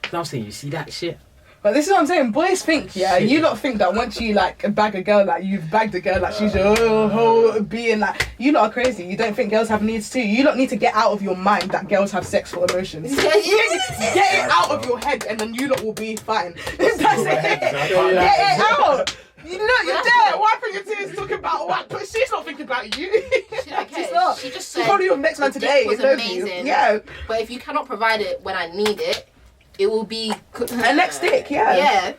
Cause I'm saying, you see that shit. But this is what I'm saying. Boys think, you lot think that once you like bag a girl, like you've bagged a girl, like she's your whole being. Like you lot are crazy. You don't think girls have needs too. You lot need to get out of your mind that girls have sex for emotions. Get it out of your head, and then you lot will be fine. That's it. Get it out. You know, you're there wiping your tears talking about what, but she's not thinking about you. She don't care. She's not. She just She's said probably your next man the today. dick was it knows amazing. you. Yeah. But if you cannot provide it when I need it, it will be Her next dick, yeah. Yeah.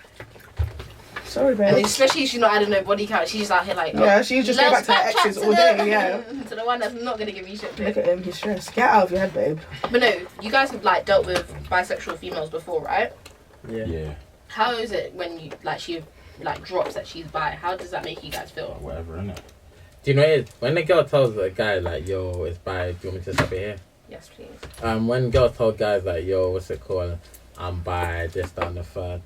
Sorry, And babe. especially if she's not adding no body count, she's just out here like, Yeah, she's just going back to her let's backtrack exes all day, yeah. to the one that's not gonna give me shit. Look at him, he's stressed. Get out of your head, babe. But no, you guys have like dealt with bisexual females before, right? Yeah. How is it when you like she like drops that she's bi? How does that make you guys feel? Whatever, innit? Do you know what it is? When the girl tells a guy like, yo, it's bi, do you want me to stop it here? Yes, please. When girls tell guys like, yo, what's it called? I'm bi, just down the third.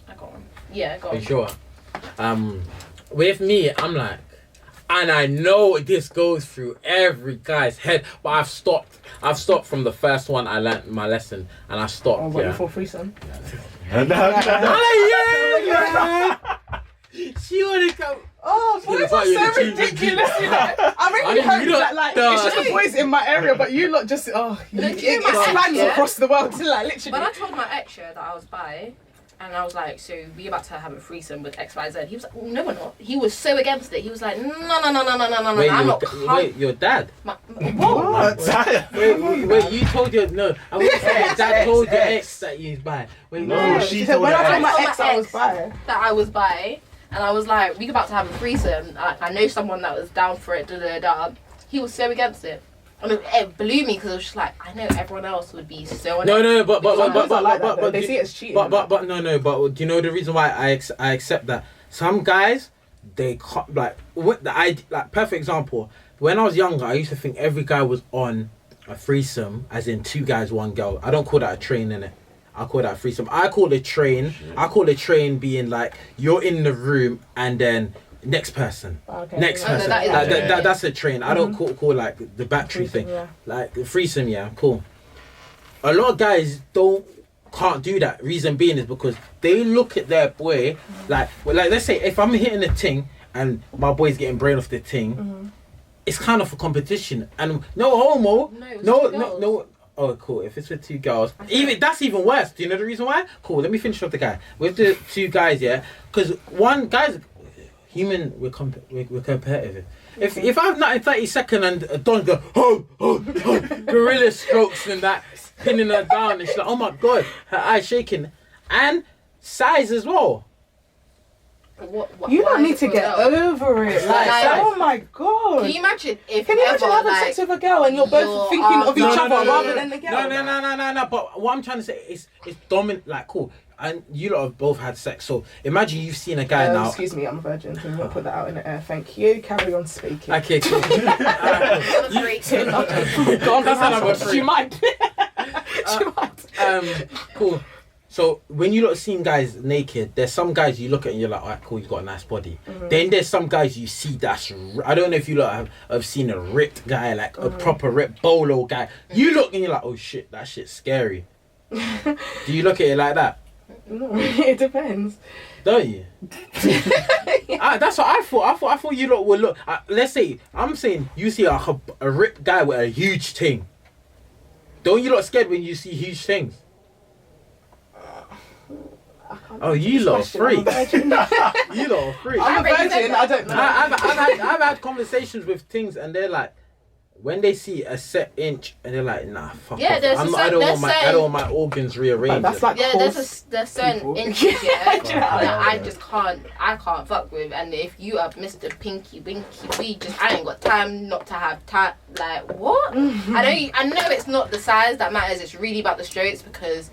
I got one. Yeah, got For one. sure. With me, I'm like, and I know this goes through every guy's head, but I've stopped. I've stopped from the first one. I learnt my lesson, and I stopped. Oh, what, you for threesome? She wanna come. Oh, boys are so ridiculous, you know. I really hope that, like, it's just the boys in my area, but you lot just, it expands across the world to, like, literally. When I told my ex that I was bi, and I was like, so we about to have a threesome with XYZ, he was like, no, we're not. He was so against it. He was like, no, Wait, I'm not wait, your dad? What? Wait, you told your, no, I was saying, dad told your ex that he's bi. Wait, No, she told when her I told my ex. ex I was bi. that I was bi, and I was like, we about to have a threesome. Like, I know someone that was down for it. He was so against it, and it blew me because it was just like, I know everyone else would be so. No, but they see it as cheating. But do you know the reason why I accept that? Some guys, they can't, like, perfect example. When I was younger, I used to think every guy was on a threesome, as in 2 guys, 1 girl. I don't call that a train, innit? I call that a threesome. I call it train. I call it train being like, you're in the room and then next person. Okay. Next person. That's a train. I don't call like the battery thing. Yeah. Like the threesome, yeah, cool. A lot of guys can't do that. Reason being is because they look at their boy like let's say if I'm hitting a ting and my boy's getting brain off the ting, it's kind of a competition. And no homo. No. Oh, cool. If it's with 2 girls, that's even worse. Do you know the reason why? Cool. Let me finish off the guy with the 2 guys. Yeah, because one guy's human. We're competitive. If I have not in 30 seconds and Don go gorilla strokes and that pinning her down and she's like, oh my god, her eyes shaking and size as well. You don't need to get over it. Like, oh my god. Can you imagine if Can you imagine having sex with a girl and you're both thinking of each other rather than the girl? No. But what I'm trying to say is, it's dominant. Like, cool. And you lot have both had sex. So imagine you've seen a guy now. Excuse me, I'm a virgin. Can you not put that out in the air? Thank you. Carry on speaking. Okay, cool. She might. Cool. So when you lot seen guys naked, there's some guys you look at and you're like, alright, cool, you got a nice body. Then there's some guys you see I don't know if you lot have seen a ripped guy, like a proper ripped bolo guy. You look and you're like, oh shit, that shit's scary. Do you look at it like that? No, it depends. Don't you? That's what I thought. I thought you lot would look. Let's say I'm saying you see a ripped guy with a huge thing. Don't you lot scared when you see huge things? Oh, you lot are freaks. You lot are freaks. I'm a virgin. I don't know. I've had conversations with things and they're like, when they see a set inch and they're like, nah, fuck off. I don't want my organs rearranged. That's like there's certain inches that I can't fuck with. And if you are Mr. Pinky Winky, I ain't got time not to have time. Like, what? I know it's not the size that matters. It's really about the strokes because.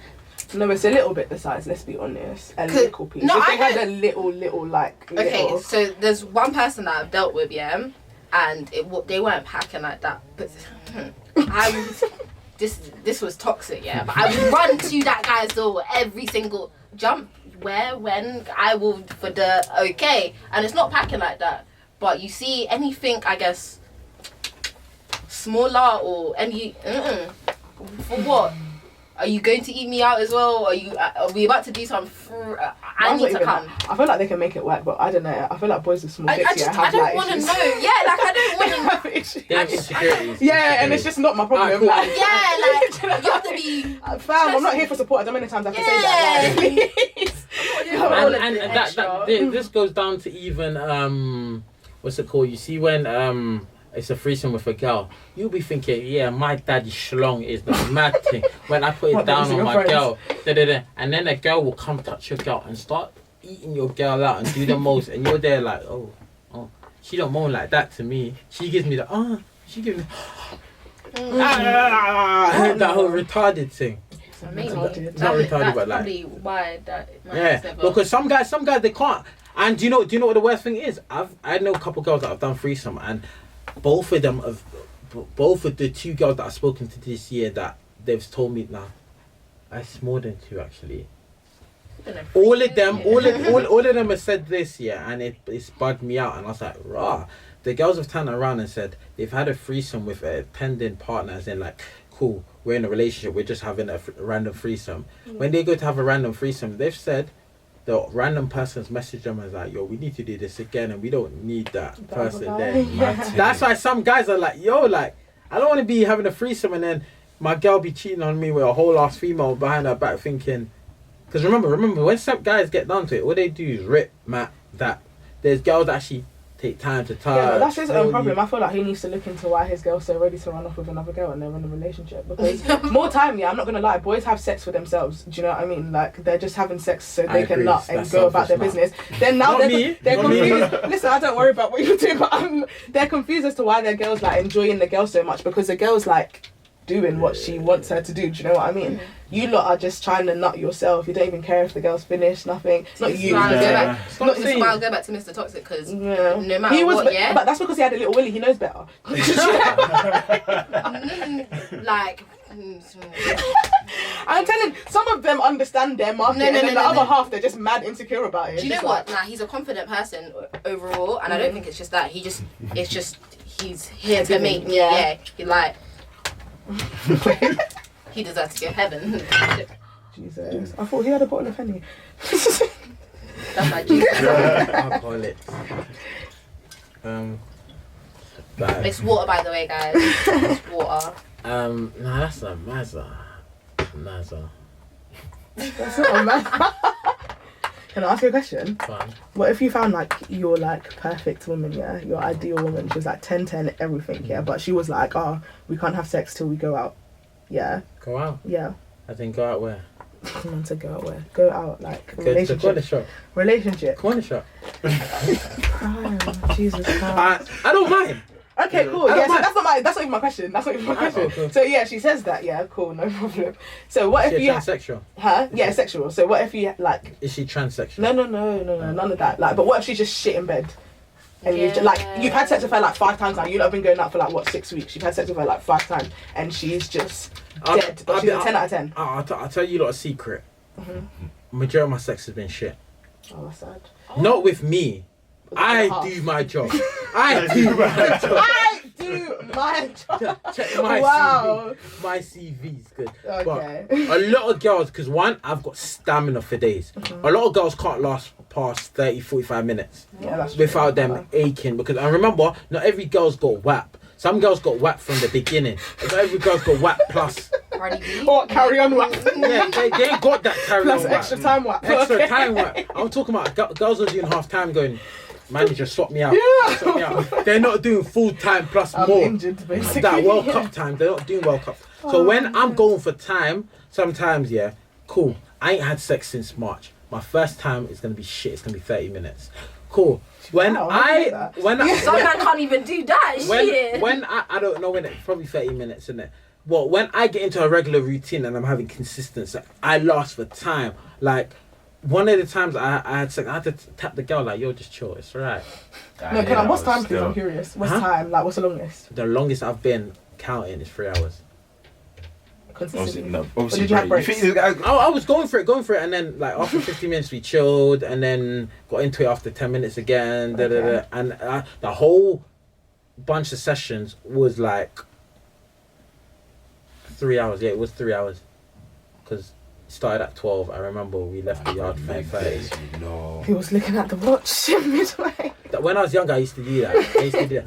No, it's a little bit the size, let's be honest. A little piece. No, if they had a little like... Okay, little... so there's one person that I've dealt with, yeah, and they weren't packing like that. But this was toxic, yeah. But I would run to that guy's door every single jump, when I will for the okay. And it's not packing like that. But you see anything, I guess, smaller or any... For what? Are you going to eat me out as well? Are we about to do some? I need to come. I feel like they can make it work, but I don't know. I feel like boys with small dicks I don't want to know. Yeah, like I don't want to. They have insecurities. Yeah, and it's just not my problem. Cool. Like, you have to be. Fam, I'm not here for support. I don't many times I can say that. Like, please. And this goes down to even what's it called? You see when it's a threesome with a girl, you'll be thinking, yeah, my daddy schlong is the mad thing. When I put it down on my girl, and then a girl will come touch your girl and start eating your girl out and do the most, and you're there like, oh, she don't moan like that to me. She gives me the she gives me that whole retarded thing. Maybe it's not retarded, but like probably why that. Because some guys they can't. And do you know what the worst thing is? I know a couple girls that have done threesome, and both of the two girls that I've spoken to this year that they've told me now, it's more than two actually. All of them have said this, and it's bugged me out, and I was like, rah. The girls have turned around and said they've had a threesome with a pending partner, as in like, cool, we're in a relationship, we're just having a random threesome. When they go to have a random threesome, they've said the random person's messaged them and like, yo, we need to do this again, and we don't need that person there. Yeah. That's why some guys are like, yo, like, I don't want to be having a threesome and then my girl be cheating on me with a whole ass female behind her back thinking. Because remember, when some guys get down to it, all they do is rip, that. There's girls that actually take time to touch. Yeah, but that's his own problem. I feel like he needs to look into why his girl's so ready to run off with another girl and they're in a relationship. Because more time, I'm not going to lie, boys have sex for themselves. Do you know what I mean? Like, they're just having sex so they can nut and go about their business. Then now they're confused. Listen, I don't worry about what you're doing, but they're confused as to why their girl's like enjoying the girl so much, because the girl's like doing what she wants her to do. Do you know what I mean? You lot are just trying to nut yourself. You don't even care if the girl's finished. Nothing. Not you. Go back to Mr. Toxic, because no matter what, but that's because he had a little willy. He knows better. Like, I'm telling, some of them understand their market, and then the other half, they're just mad insecure about it. Do you know what? Nah, he's a confident person overall, and I don't think it's just that. He's here to make me. Yeah, he like. He deserves to go heaven. Jesus, I thought he had a bottle of Henny. That's my Jesus. Alcoholics. It's water, by the way, guys. It's water. Nah, that's a Mazza. That's not a Mazza. Can I ask you a question? Fine. What if you found like your like perfect woman, your ideal woman? She was like 10-10 everything, but she was like, we can't have sex till we go out. Yeah. Go out? Yeah. I think go out where? Come on, to go out where? Go out like Go relationship. to the corner shop. Relationship. Corner shop. Jesus Christ. I don't mind. Okay, cool. Yeah, so that's not even my question. Cool. So yeah, she says that. Yeah, cool, no problem. So what if you transsexual? Huh? Yeah, sexual. So what if you like? Is she transsexual? No, none of that. Like, but what if she's just shit in bed? And you've had sex with her like 5 times now. You've not been going out for like 6 weeks. You've had sex with her like 5 times, and she's just dead. But she's a 10 out of 10. I'll tell you a secret. Majority of my sex has been shit. Oh, that's sad. Not with me. I do my job. I do my job. Check my CV. My CV's good. Okay. But a lot of girls, because one, I've got stamina for days. A lot of girls can't last past 30-45 minutes without them aching. Because I remember, not every girl's got WAP. Some girls got WAP from the beginning. Not every girl's got WAP plus. Or carry on WAP. Yeah, they ain't got that carry plus on extra time WAP. Extra time WAP. I'm talking about girls are doing half time going, manager, swap me out. Yeah. Swap me out. They're not doing full time plus I'm more. Injured, basically. That World Cup time, they're not doing World Cup. So when I'm going for time, sometimes, cool. I ain't had sex since March. My first time is going to be shit. It's going to be 30 minutes. Cool. When some man can't even do that shit. When I don't know when it's probably 30 minutes, isn't it? Well, when I get into a regular routine and I'm having consistency, I last for time. Like, one of the times I had sex, I had to tap the girl like, yo, just chill, it's alright. No, what's time, please? I'm curious. What's time? Like, what's the longest? The longest I've been counting is 3 hours. Consistently. Obviously, did you have breaks? I was going for it, and then like after 15 minutes we chilled, and then got into it after 10 minutes again, and the whole bunch of sessions was like 3 hours. Yeah, it was 3 hours, because it started at 12. I remember we left the yard 3:30. He was looking at the watch midway. When I was younger, I used to do that.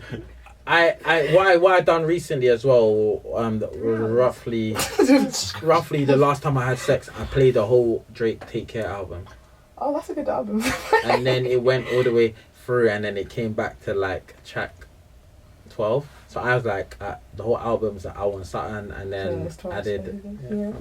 What I done recently as well, roughly the last time I had sex, I played the whole Drake Take Care album. Oh, that's a good album. And then it went all the way through, and then it came back to like track 12. So I was like, the whole album's like I Want Something, and then I did. Yeah.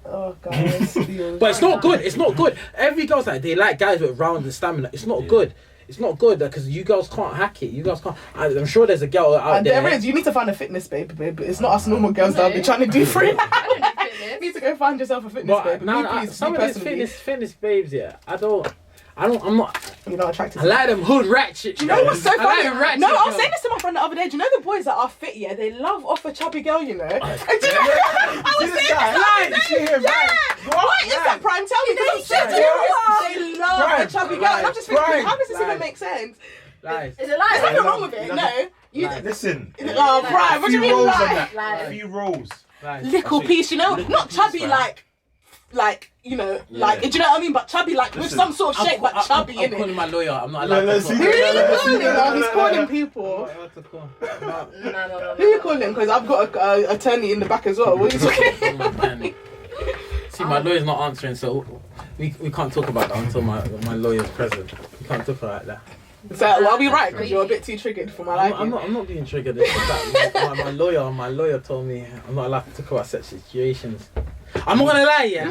Oh, guys. But it's not good. It's not good. Every girl's like, they like guys with round and stamina. It's not good. It's not good because you girls can't hack it. You girls can't. I'm sure there's a girl out there. There is. You need to find a fitness babe. It's not us normal girls that'll be trying to do free. You need to go find yourself a fitness babe. Some of these fitness babes, yeah. I'm not. You're not attracted I like them hood ratchet. Do you know what's so funny? Like No, I was saying this to my friend the other day. Do you know the boys that are fit? Yeah, they love off a chubby girl. You know. And do you know? I was saying this. What is that, Prime? Tell me. They love a chubby girl. And I'm just thinking, how does this even make sense? Lies. Is it lies? There's nothing wrong with it. No. Listen. Oh, Prime. What do you mean lies? A few rolls. Little piece, you know, not chubby like you know, like do you know what I mean? But chubby like with some sort of shape, but chubby in I'm it. calling my lawyer. I'm not allowed to call. Who are you calling? He's calling people. No. Who are you calling? Because I've got an attorney in the back as well. What are you talking? See, my lawyer's not answering, so we can't talk about that until my lawyer's present. We can't talk about that. So I'll be right because you're a bit too triggered for my life. I'm not being triggered. It's just that my lawyer told me I'm not allowed to talk about such situations. I'm not gonna lie, yeah.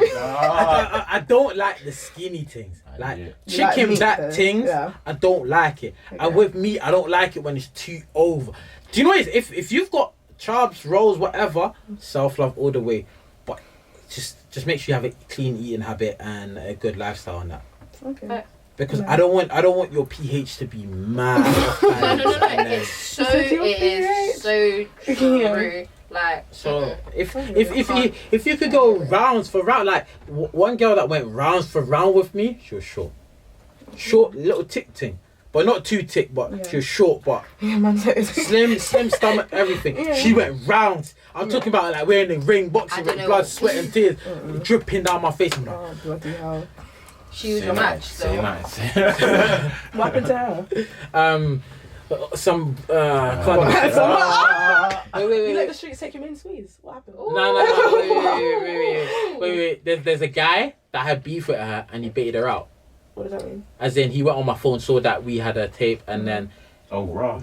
I don't like the skinny things, like chicken meat, back things. Yeah. I don't like it. Okay. And with meat, I don't like it when it's too over. Do you know what it is? If you've got chubs, rolls, whatever, self-love all the way, but just make sure you have a clean eating habit and a good lifestyle on that. Okay. Because I don't want your pH to be mad. No. It's so true. Like so, if you could go rounds for round, like one girl that went rounds for round with me, she was short, little tick thing, but not too thick, but she was short, but slim stomach, everything. Yeah. She went rounds. I'm talking about like wearing the ring, boxing with blood, sweat and tears dripping down my face. I'm like, oh bloody hell. She was your match. Say So. nice. What happened to her? Some Wait. You let the streets take your main squeeze. What happened? No. Wait. There's a guy that had beef with her and he baited her out. What does that mean? As in, he went on my phone, saw that we had a tape, and then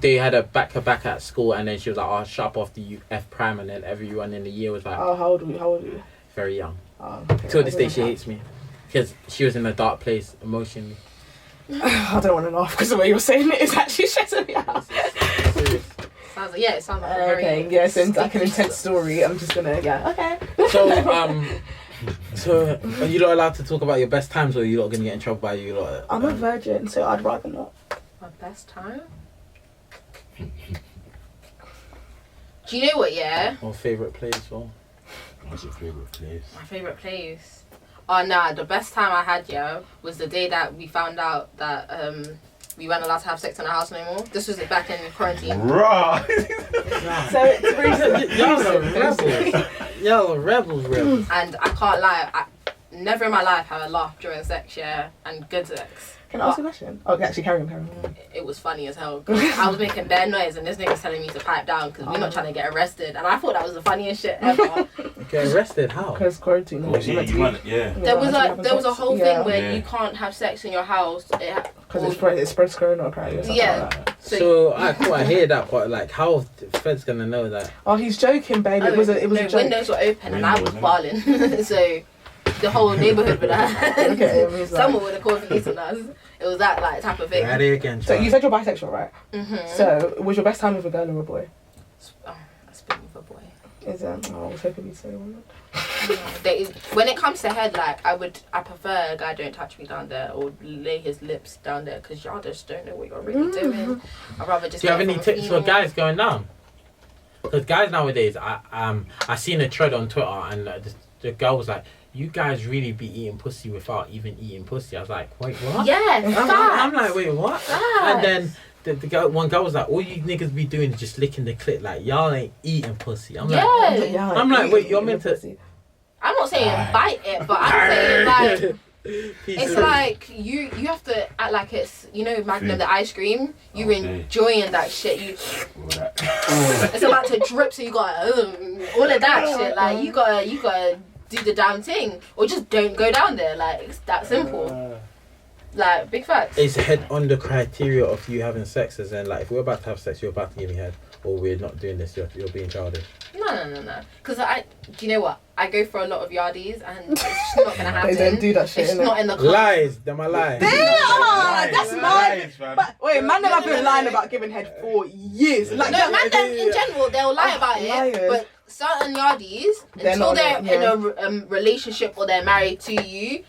they had a back at school, and then she was like, "Oh, sharp off the F prime," and then everyone in the year was like, "Oh, how old are you?" Very young. Oh, okay. Till this day, she hates me because she was in a dark place emotionally. I don't want to laugh because the way you're saying it is actually shitting me out. It sounds like a very since like an intense story, I'm just gonna okay. So are you not allowed to talk about your best times, or are you not gonna get in trouble by you lot? I'm a virgin, so I'd rather not. My best time? Do you know what? Yeah. Or favourite place, or what's your favourite place? My favourite place. Oh nah, the best time I had was the day that we found out that we weren't allowed to have sex in the house no more. This was back in quarantine. Right. So it's y'all are rebels. And I can't lie, never in my life have I laughed during sex, and good sex. Can I ask a question? Oh, actually, carry on. It was funny as hell. I was making bad noise and this nigga's telling me to pipe down because we're not trying to get arrested. And I thought that was the funniest shit ever. Get arrested? How? Because quarantine. There was a whole thing where you can't have sex in your house. Because it spreads corona apparently. Yeah. So I hear that, but like, how the Fed's gonna know that? Oh, he's joking, babe. It was a joke. Windows were open and I was balling. So the whole neighborhood would have. Okay, someone would have called police on us. It was that like type of thing. Again, so you said you're bisexual, right? Mhm. So was your best time with a girl or a boy? That's been with a boy. Is it? I was hoping you'd say woman. When it comes to head, like I prefer a guy don't touch me down there or lay his lips down there because y'all just don't know what you're really doing. I'd rather just. Do you have any tips for guys going down? Because guys nowadays, I seen a thread on Twitter and the girl was like, "You guys really be eating pussy without even eating pussy." I was like, "Wait, what?" Yeah, I'm like, "Wait, what?" Facts. And then one girl was like, "All you niggas be doing is just licking the clit. Like y'all ain't eating pussy." I'm like, "Wait, you're meant to." I'm not saying bite it, but I'm saying like it's like you have to act like it's Magnum the ice cream. You're enjoying that shit. It's about to drip, so you got all of that shit. Like you gotta do the damn thing, or just don't go down there. Like, it's that simple. Like, big facts. Is head on the criteria of you having sex, as in, like, if we're about to have sex, you're about to give me head, or we're not doing this, you're being childish? No. Because do you know what? I go for a lot of yardies, and it's just not gonna happen. They don't do that shit. It's not in the Lies, they're my lies. They are. That's mine. man. But wait, man, have been lying about giving head for years. Like, no, man, them in general, they'll lie about it, liars. but certain yardies, until they're in a relationship or they're married to you,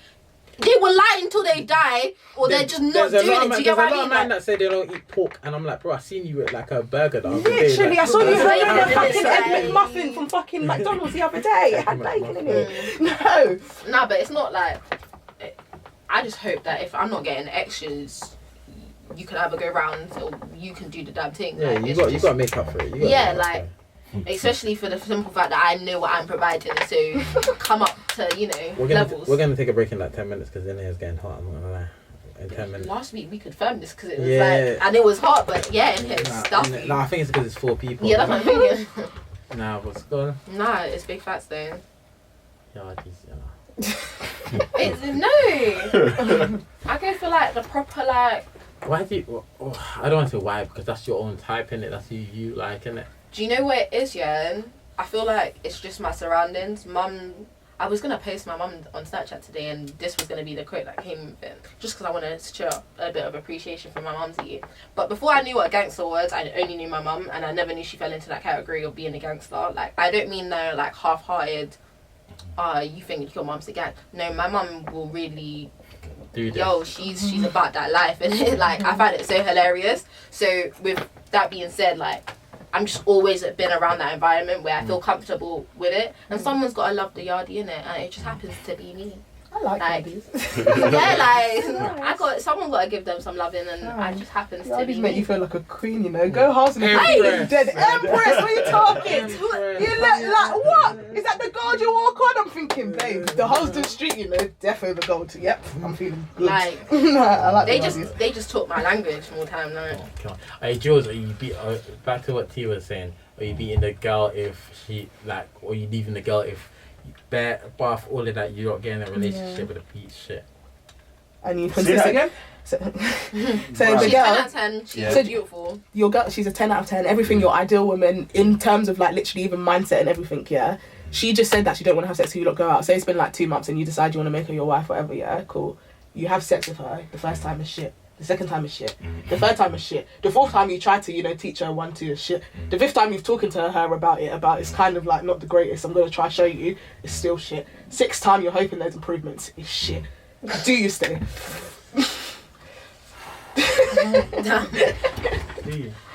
they will lie until they die, or they're just not doing it. Do you get what I mean? There's a lot of men that say they don't eat pork, and I'm like, bro, I seen you with like a burger the other day. Literally, like, I saw you having a fucking Like- egg McMuffin from fucking McDonald's the other day. It had bacon in it. No. Nah, but it's not like. I just hope that if I'm not getting extras, you can either go round or you can do the damn thing. Yeah, like, you it's got just- to make up for it. Yeah, like, especially for the simple fact that I know what I'm providing, so come up to, levels. We're gonna take a break in like 10 minutes because in here is getting hot. I'm not gonna lie. In 10 minutes. Last week we confirmed this because it was Yeah. like, and it was hot, but yeah, in here it's stuffy. Nah, I think it's because it's 4 people. Yeah, that's what I'm thinking. Nah, what's going on? Nah, it's big facts though. Yeah, It's no. I go for like the proper like. Why do you? Oh, I don't want to say why because that's your own type in it. That's you like in it. Do you know what it is? Yeah, I feel like it's just my surroundings. I was gonna post my mum on Snapchat today, and this was gonna be the quote that came with it, just because I wanted to show a bit of appreciation for my mumsy. But before I knew what a gangster was, I only knew my mum, and I never knew she fell into that category of being a gangster. Like, I don't mean no like half-hearted. You think your mum's a gang? No, my mum will really. Yo, she's about that life, and like I find it so hilarious. So with that being said, like I'm just always been around that environment where I feel comfortable with it, and someone's got to love the yardie in it, and it just happens to be me. I like these. yardies. Someone got to give them some loving, and I just happens to be Yardies make me. you feel like a queen, you know. Go house and Empress. dead Empress. What are you talking? You look like what? Is that the gold you walk on? I'm thinking, babe, the Holston Street, you know, defo the gold. Yep, I'm feeling good. Like I like they the just yardies. talk my language more time now. Come on. Hey Jules, are you back to what T was saying? Are you beating the girl if she like, or you leaving the girl if bath all of that? You're not getting a relationship with a piece shit. And you Say that again? So Wow. the She's 10 out girl, of 10. She's Yeah. beautiful. your girl, she's a 10 out of 10. Everything, your ideal woman in terms of like literally even mindset and everything. Yeah. She just said that she don't want to have sex, so you lot go out. Say it's been like 2 months and you decide you want to make her your wife, whatever. Yeah, cool. You have sex with her. The first time is shit. The second time is shit. The third time is shit. The fourth time you try to, teach her 1, 2 is shit. The fifth time you've talking to her about it's kind of like not the greatest. I'm gonna try show you. It's still shit. Sixth time you're hoping there's improvements. It's shit. Do you stay?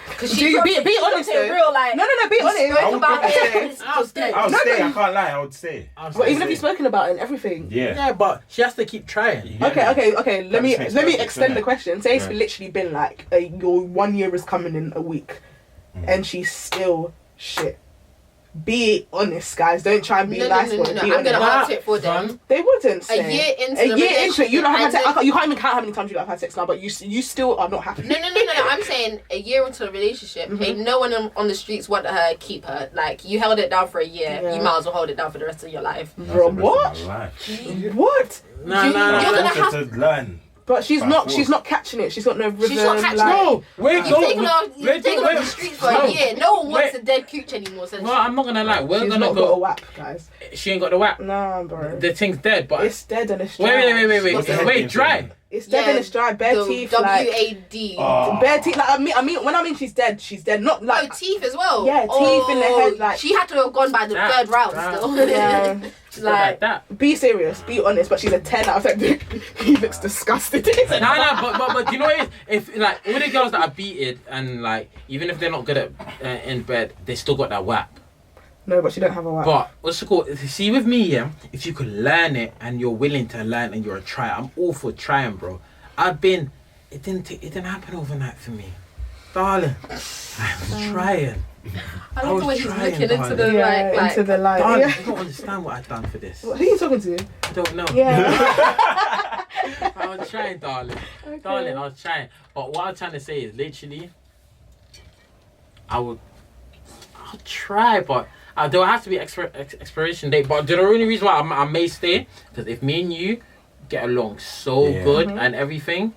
Because Do you be honest though? real like No, be honest. spoke about I would it. I'll stay. I would No, stay. but- I can't lie. I would stay. Well, even if you've spoken about it and everything. Yeah. Yeah, but she has to keep trying. You get me? Okay. Let me That makes extend sense, the question. Say it's Yeah. literally been like your 1 year is coming in a week, and she's still shit. Be honest, guys. Don't try and be nice. No. Be I'm honest. gonna answer it for them. They wouldn't A say. year into A the year into it, you don't have had sex. relationship, You can't even count how many times you have had sex now, but you still are not happy. No. I'm saying a year into a relationship, ain't no one on the streets want her, keep her. Like, you held it down for a year, Yeah. you might as well hold it down for the rest of your life. Bro, what? What? No. You're gonna have to learn. But she's By not. force. She's not catching it. She's got no rhythm. She's not catching like, it. No, we're You've taken her off the streets for a year. No one wants Wait. a dead cooch anymore. So Well, I'm not gonna lie. We're She's gonna not got a go. whap, guys. She ain't got the whap. Nah, bro. The thing's dead, but It's dead and it's dry. wait. What's the head Wait, thing dry. saying? It's dead and it's dry. Bare the teeth. Like, WAD. Oh. bare teeth. Like I mean, when I mean she's dead, she's dead. Not Oh, like. teeth as well. Yeah, teeth in the head, like- she had to have gone by the That- third round that- still. Yeah. Like that. Be serious. Be honest. But she's a 10 out of 10. He looks disgusted. No, but you know what it is? If like all the girls that are beaten and like even if they're not good at in bed, they still got that whap. No, but she don't have a whap. But what's it called? See with me, yeah. If you could learn it and you're willing to learn and you're a try, I'm all for trying, bro. It didn't happen overnight for me, darling. I'm trying. I love the way he's trying, looking into darling. the Yeah, into the light. Darling, Yeah. you don't understand what I've done for this. Who are you talking to? I don't know. Yeah. I was trying, darling. Okay. Darling, I was trying. But what I'm trying to say is literally, I'll try, but There will have to be expiration date. But the only reason why I may stay, because if me and you get along so good and everything,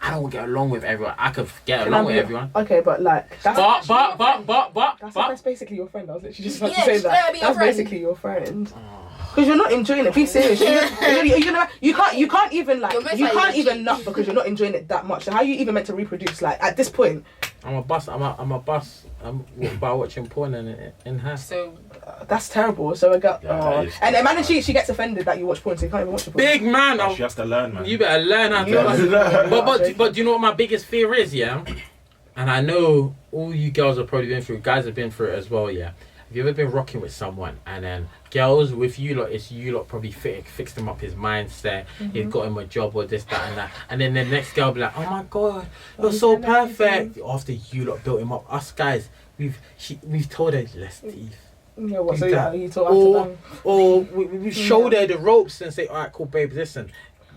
I don't get along with everyone. I could get along with everyone. Okay, but like that's that's basically your friend. I was literally just about to say that. That's basically your friend. Oh. Because you're not enjoying it. Be serious. You can't even nut because you're not enjoying it that much. So how are you even meant to reproduce? Like at this point, I'm a bust by watching porn in her. So that's terrible. So I got and imagine she gets offended that you watch porn, so you can't even watch the porn. Big man, she has to learn, man. You better learn how to. But do you know what my biggest fear is? Yeah, and I know all you girls have probably been through. Guys have been through it as well. Yeah. Have you ever been rocking with someone and then girls with you lot, it's you lot probably fixed him up his mindset, he's got him a job or this, that and that, and then the next girl be like, oh my god, you're so perfect. After you lot built him up, us guys, we've told her less teeth. Yeah, what, so you talk or we showed her the ropes and say, alright, cool babe, listen,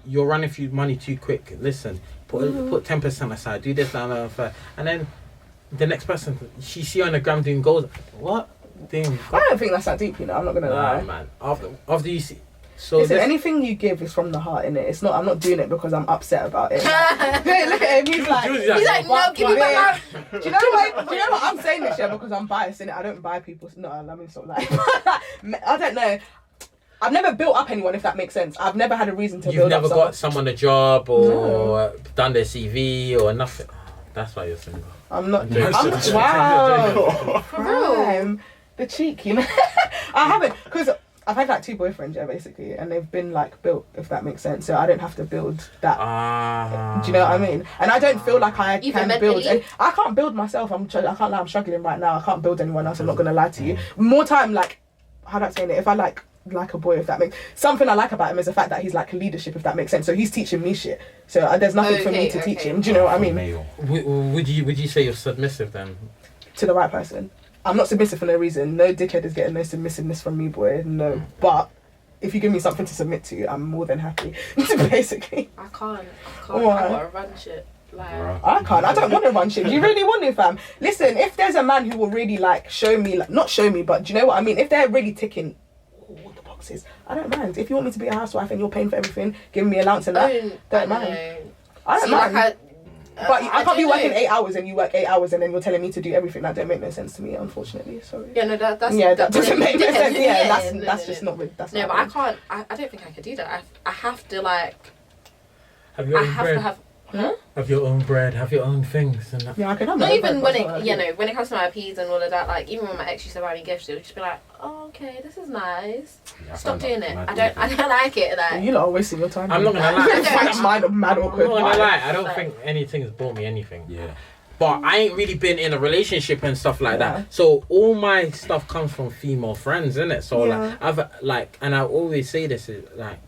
you're running through money too quick, listen, put 10% aside, do this, that, and then the next person, she see you on the gram doing goals, what? Damn. I don't think that's that deep, you know. I'm not gonna lie. Man. After you see, so listen, anything you give is from the heart, innit? It's not. I'm not doing it because I'm upset about it. Like, look at him. He's like, no, give me my mouth. Do you know what? I'm saying this because I'm biased, innit? I don't buy people. No, I mean, sort of like, I don't know. I've never built up anyone, if that makes sense. I've never had a reason to build up. You've never got someone a job or done their CV or nothing. That's why you're single. I'm not. Wow. Crime. The cheek, you know. I haven't, because I've had like 2 boyfriends, yeah, basically, and they've been like built, if that makes sense. So I don't have to build that. Do you know what I mean? And I don't feel like I can build. I can't build myself. I can't lie. I'm struggling right now. I can't build anyone else. I'm not gonna lie to you. More time, like, how do I say it? If I like a boy, if that makes something I like about him is the fact that he's like leadership, if that makes sense. So he's teaching me shit. So there's nothing for me to teach him. Do you know what I mean? Would you say you're submissive then? To the right person. I'm not submissive for no reason. No dickhead is getting no submissiveness from me, boy. No. But if you give me something to submit to, I'm more than happy. Basically. I can't. I gotta run shit. Like, I can't. I don't want to run shit. Do you really want it, fam? Listen, if there's a man who will really like show me, like not show me, but do you know what I mean? If they're really ticking all the boxes, I don't mind. If you want me to be a housewife and you're paying for everything, giving me allowance and that, don't mind. I don't mind. But I can't be working 8 hours and you work 8 hours and then you're telling me to do everything. That don't make no sense to me, unfortunately. Sorry. Yeah, no, that doesn't make no sense. Yeah, that's just not. That's no, but I can't. I don't think I could do that. I have to like. Have your own bread. Have your own bread. Have your own things and that. Yeah, I can have. Not even when it when it comes to my IPs and all of that. Like even when my ex used to buy me gifts, it would just be like, oh, okay, this is nice. Yeah, stop doing it. I don't like it. Like you lot are wasting your time. I'm not gonna lie. Mad awkward. I'm not gonna lie. I don't think anything's bought me anything. Yeah. But I ain't really been in a relationship and stuff like that. So all my stuff comes from female friends, innit? So and I always say this is like,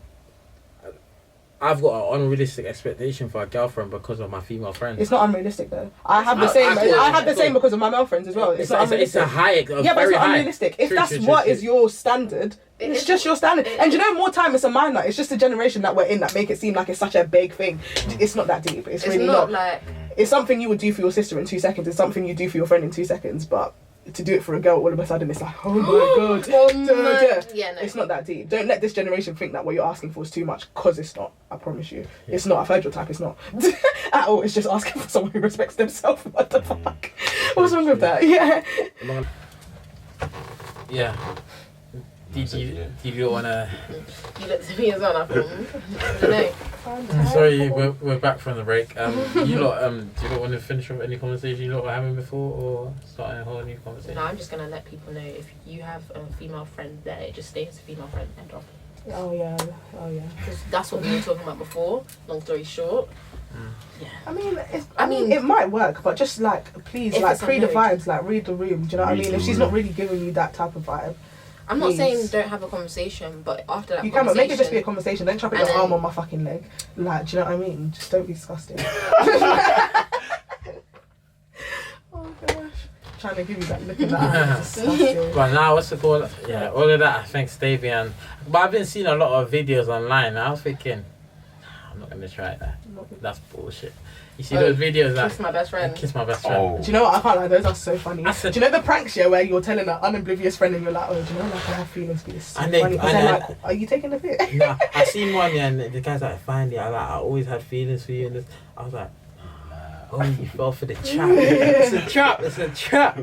I've got an unrealistic expectation for a girlfriend because of my female friends. It's not unrealistic though. I have the same. I have the same because of my male friends as well. It's not unrealistic. It's a high. But it's not unrealistic. If that's what is your standard, it's just your standard. And you know, more time it's a minor. It's just a generation that we're in that make it seem like it's such a big thing. It's not that deep. It's really not. Like it's something you would do for your sister in 2 seconds. It's something you do for your friend in 2 seconds. But to do it for a girl, all of a sudden it's like, oh my god. Yeah, no. It's not that deep. Don't let this generation think that what you're asking for is too much, because it's not. I promise you. Yeah. It's not. I've heard your type, it's not. At all. It's just asking for someone who respects themselves. What the fuck? What's wrong with that? Yeah. Yeah. Did you wanna... You looked at me as well, I don't know. Sorry, we're back from the break. You lot, do you not want to finish up any conversation you lot were having before, or start a whole new conversation? No, I'm just gonna let people know if you have a female friend there, it just stay as a female friend and drop it. Oh yeah. Because that's what we were talking about before. Long story short. Yeah. I mean, it might work, but just like, please, like, read the vibes, like, read the room. Do you know what I mean? If she's not really giving you that type of vibe. I'm not saying don't have a conversation, but after that you can, but make it just be a conversation. Don't try to put your arm on my fucking leg. Like, do you know what I mean? Just don't be disgusting. Oh gosh. Trying to give you that look in the eye. Disgusting. But now, what's the goal? Yeah, all of that, I think Stavian. But I've been seeing a lot of videos online. I was thinking, I'm not gonna try that. That's bullshit. You see those videos that Kiss my best friend. Kiss my best friend. Do you know what? I can't lie. Those are so funny. Do you know the pranks, yeah, where you're telling an unoblivious friend and you're like, oh, do you know, like, I have feelings for you. It's so funny. Because they're like, are you taking the piss? Nah, I seen one, yeah, and the guy's like, finally, I always had feelings for you. And this, I was like, oh, you fell for the trap. It's a trap. It's a trap.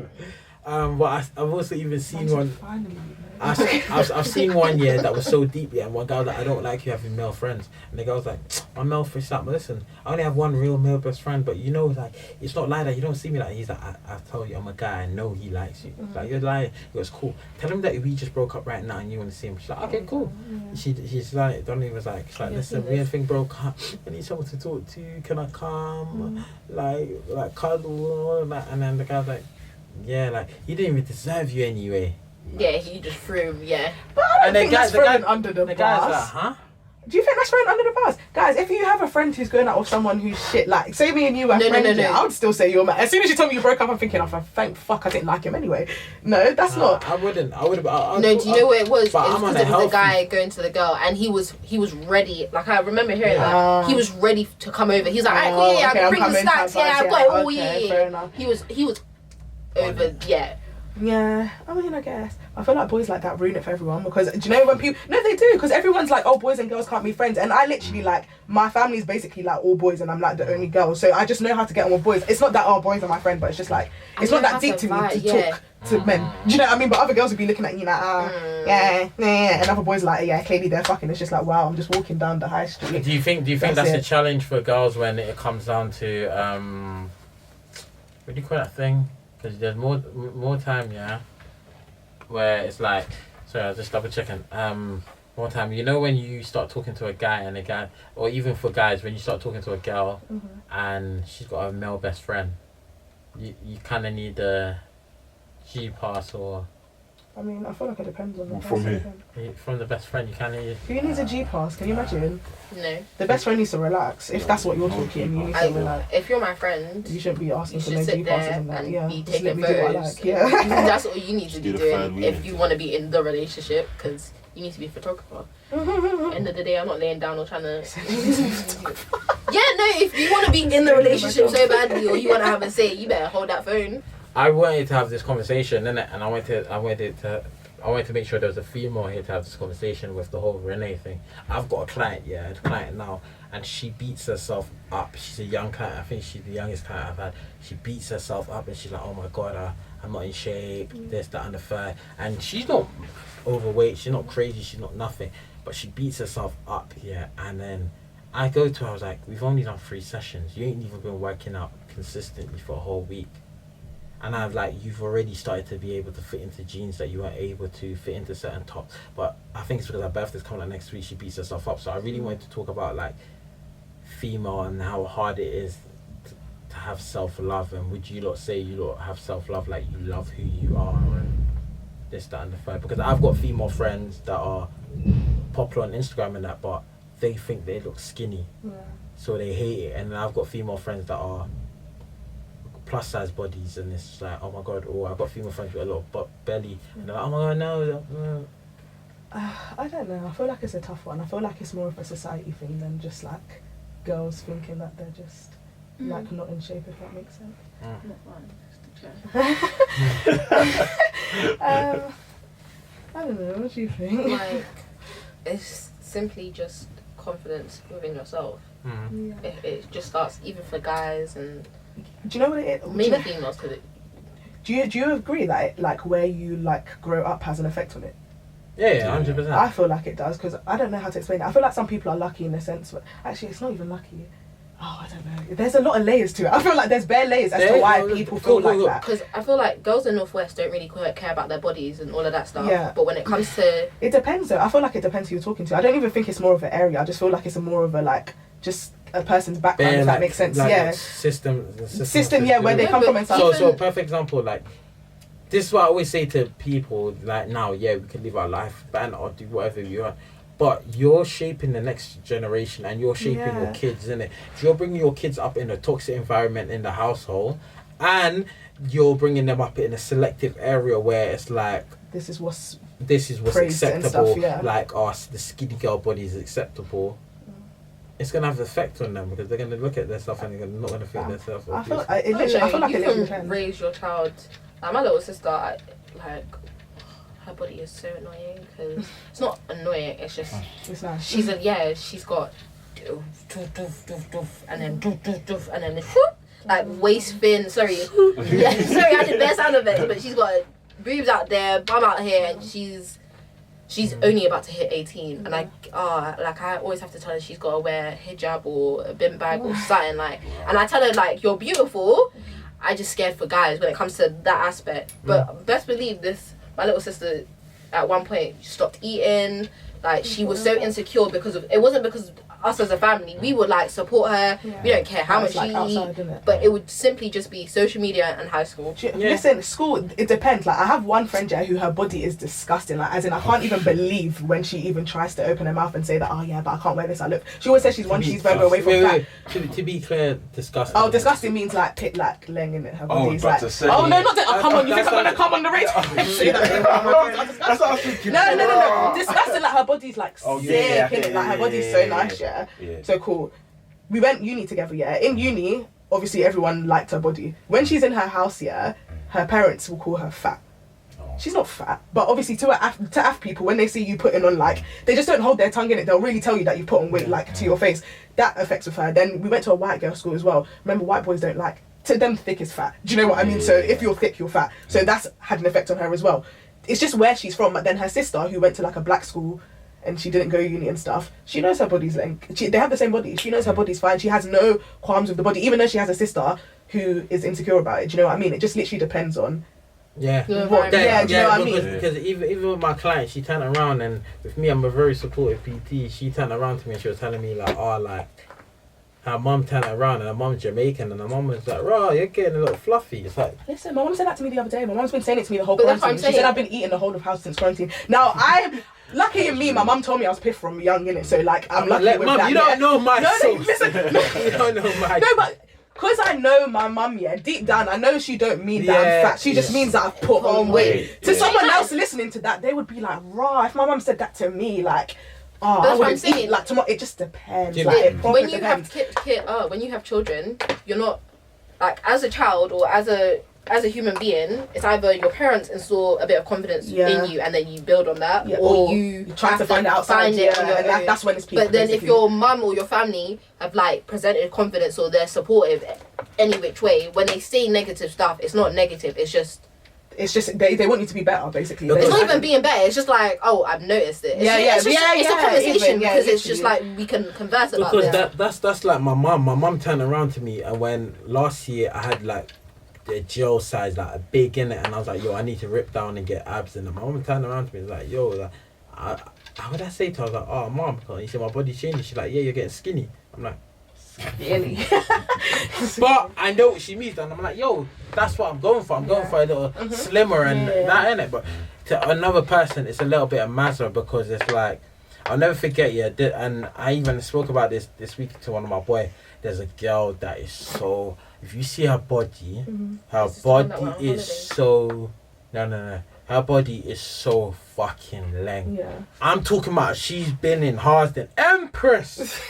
But I've also even seen one. Finally, I've seen one, yeah, that was so deep, yeah, and one guy was like, I don't like you having male friends, and the guy was like, my male friends, like, listen, I only have one real male best friend, but you know, like, it's not like that, you don't see me like that. He's like, I told you I'm a guy, I know he likes you. Like, you're lying. He goes, cool, tell him that we just broke up right now and you want to see him. She's like, okay, cool. She's like, Donnie was like, she's like, listen, we everything broke up, I need someone to talk to, can I come, like cuddle, and that. And then the guy's like, yeah, like, he didn't even deserve you anyway. Yeah, he just threw, yeah. But I don't think that's throwing under the bus. Guy's like, huh? Do you think that's throwing under the bus? Guys, if you have a friend who's going out with someone who's shit, like, say me and you were friends, I would still say you're mad. As soon as you told me you broke up, I'm thinking, oh, thank fuck I didn't like him anyway. No, that's not. I wouldn't. No, do you know what it was? It was because it was a guy going to the girl, and he was ready. Like, I remember hearing that. He was ready to come over. He was like, alright, cool, yeah, I can bring the stacks, yeah, I've got it all, yeah. He was over, yeah. Yeah, I mean, I guess. I feel like boys like that ruin it for everyone because, do you know when people... No, they do, because everyone's like, oh, boys and girls can't be friends. And I literally, like, my family's basically like all boys and I'm like the only girl. So I just know how to get on with boys. It's not that, oh, boys are my friend, but it's just like, it's not that deep to me to talk to men. Do you know what I mean? But other girls would be looking at you like, yeah. And other boys like, yeah, clearly they're fucking. It's just like, wow, I'm just walking down the high street. Do you think that's a challenge for girls when it comes down to, what do you call that thing? Because there's more time, yeah, where it's like, sorry, I was just double checking. More time, you know, when you start talking to a guy and a guy, or even for guys, when you start talking to a girl and she's got a male best friend, you kind of need a G pass or. I mean, I feel like it depends on the From who? From the best friend, you kind of. Who needs a G pass? Can you imagine? No. The best friend needs to relax. If that's what you're talking, you need to relax. If you're my friend, you shouldn't be asking for no no G G passes and that. Yeah, be just let taking me do what I photos. like. Yeah. That's all you need to be doing if you want to be in the relationship, because you need to be a photographer. End of the day, I'm not laying down or trying to. Yeah, no. If you want to be in the relationship so badly, or you want to have a say, you better hold that phone. I wanted to have this conversation, innit? And I wanted to make sure there was a female here to have this conversation with the whole Renee thing. I've got a client now, and she beats herself up. She's a young client. I think she's the youngest client I've had. She beats herself up, and she's like, oh my God, I'm not in shape, this, that, and the third. And she's not overweight, she's not crazy, she's not nothing, but she beats herself up, yeah. And then I go to her, I was like, we've only done 3 sessions. You ain't even been working out consistently for a whole week. And I've like, you've already started to be able to fit into jeans that you weren't able to fit into certain tops. But I think it's because her birthday's coming up next week, she beats herself up. So I really wanted to talk about like female and how hard it is to have self-love. And would you lot say you lot have self-love, like you love who you are and this, that, and the third? Because I've got female friends that are popular on Instagram and that, but they think they look skinny, so they hate it. And then I've got female friends that are plus size bodies, and it's like, oh my God. Or I've got female friends with a lot of belly, and they're like, oh my God, no. I don't know. I feel like it's a tough one. I feel like it's more of a society thing than just like girls thinking that they're just like not in shape, if that makes sense. I don't know. What do you think? Like, it's simply just confidence within yourself. It just starts even for guys and. Do you know what it is? Maybe females could. Do you agree that it, like where you like grow up has an effect on it? Yeah, 100%. I feel like it does because I don't know how to explain it. I feel like some people are lucky in the sense, but actually it's not even lucky. Oh, I don't know. There's a lot of layers to it. I feel like there's bare layers as to why people feel like that. Because I feel like girls in Northwest don't really care about their bodies and all of that stuff. Yeah. But when it comes to... It depends though. I feel like it depends who you're talking to. I don't even think it's more of an area. I just feel like it's more of a like just a person's background, if that makes sense. Like yeah. System, yeah, where they come from and stuff. So a perfect example, like, this is what I always say to people, like, now, yeah, we can live our life, ban or do whatever you want. But you're shaping the next generation and you're shaping your kids, innit? If you're bringing your kids up in a toxic environment in the household and you're bringing them up in a selective area where it's like... This is what's acceptable. Stuff, yeah. Like, the skinny girl body is acceptable. it's gonna have an effect on them because they're gonna look at themselves and they're not gonna feel themselves. I feel I like you it can depends. raise your child. Like my little sister, like her body is so annoying because it's not annoying. It's just It's nice. she's got doof, doof, doof, doof, doof, and then doof, doof, doof, and then whoop, like waist fin. Sorry, sorry, I did the best sound of it, but she's got boobs out there, bum out here, and she's only about to hit 18, and I always have to tell her she's got to wear hijab or a bin bag or something, like, and I tell her like, you're beautiful. I just scared for guys when it comes to that aspect. But best believe this, my little sister at one point stopped eating. Like, she was so insecure because of, it wasn't because of us as a family. We would like support her. Yeah. We don't care how much Like she outside, eat, innit? but it would simply just be social media and high school. Listen, school, it depends. Like, I have one friend, yeah, who her body is disgusting. Like, as in, I can't even believe when she even tries to open her mouth and say that, oh yeah, but I can't wear this. I look. She always says she's one cheeseburger away from fat. To be clear, disgusting. Oh, disgusting means like pit, like laying in it. Her Oh, body's about like. to say. Oh no, not that. Oh, come on, you think I'm gonna come on the radio? Say that. That's what I was thinking. No. Disgusting. Like, her body's like Oh, sick, yeah, innit? Like, her body's so nice, yeah. So cool. We went uni together, yeah. In uni, obviously everyone liked her body. When she's in her house, yeah, her parents will call her fat. She's not fat, but obviously to Af people, when they see you putting on, like, they just don't hold their tongue in it. They'll really tell you that you put on weight, like, to your face. That affects with her. Then we went to a white girl school as well. Remember, white boys don't like, to them, thick is fat. Do you know what I mean? So if you're thick, you're fat. So that's had an effect on her as well. It's just where she's from. But then her sister, who went to like a black school, and she didn't go uni and stuff, she knows her body's like, they have the same body. She knows her body's fine. She has no qualms with the body, even though she has a sister who is insecure about it. Do you know what I mean? It just literally depends on. Yeah. Your What, environment. yeah, do you know what I mean? Because even with my client, she turned around, and with me, I'm a very supportive PT. She turned around to me and she was telling me like, oh, like, her mum turned around and her mum's Jamaican, and her mum was like, "Raw, you're getting a little fluffy." It's like, Listen, my mum said that to me the other day. My mum's been saying it to me the whole But that's what quarantine. I'm She said saying. I've been eating the whole of house since quarantine. Now I'm lucky in me. My mum told me I was piff from young, innit? So like I'm lucky with Mum, that. you don't yeah. know my No, source. listen. You don't know my. No, but because I know my mum, yeah, deep down, I know she don't mean that I'm Yeah, fat. She just means that I've put on weight. To Yeah. someone else listening to that, they would be like, "Raw." If my mum said that to me, like, oh, But I that's what I'm wouldn't saying. eat. Like tomorrow, it just depends. Yeah, Like, it proper When you depends. have when you have children, you're not like, as a child or as a human being, it's either your parents install a bit of confidence in you and then you build on that, Yeah, or or you try have to find it outside. find it on your and own. that's when it's peak. But then if basically. your mum or your family have like presented confidence or they're supportive any which way, when they say negative stuff, it's not negative, it's just they want you to be better, basically. It's it's They- not even being better, it's just like, oh, I've noticed it. It's Yeah, just, yeah, it's a yeah, conversation even, yeah, because it's just literally. like we can converse about Because it. that's like my mum. My mum turned around to me, and when last year I had like the gel size, like a big in it, and I was like, yo, I need to rip down and get abs in it. My mum turned around to me and was like, yo, like, how would I say to her? I was like, oh, mum, you said my body's changing. She's like, yeah, you're getting skinny. I'm like, Really? but I know what she means, and I'm like, yo, that's what I'm going for. I'm going for a little slimmer and that in it. But to another person, it's a little bit of mazza because it's like, I'll never forget. Yeah, and I even spoke about this week to one of my boy. There's a girl that is so. If you see her body, her Is this the one that body went on is so. No. Her body is so fucking leng. Yeah. I'm talking about she's been in Harsden Empress.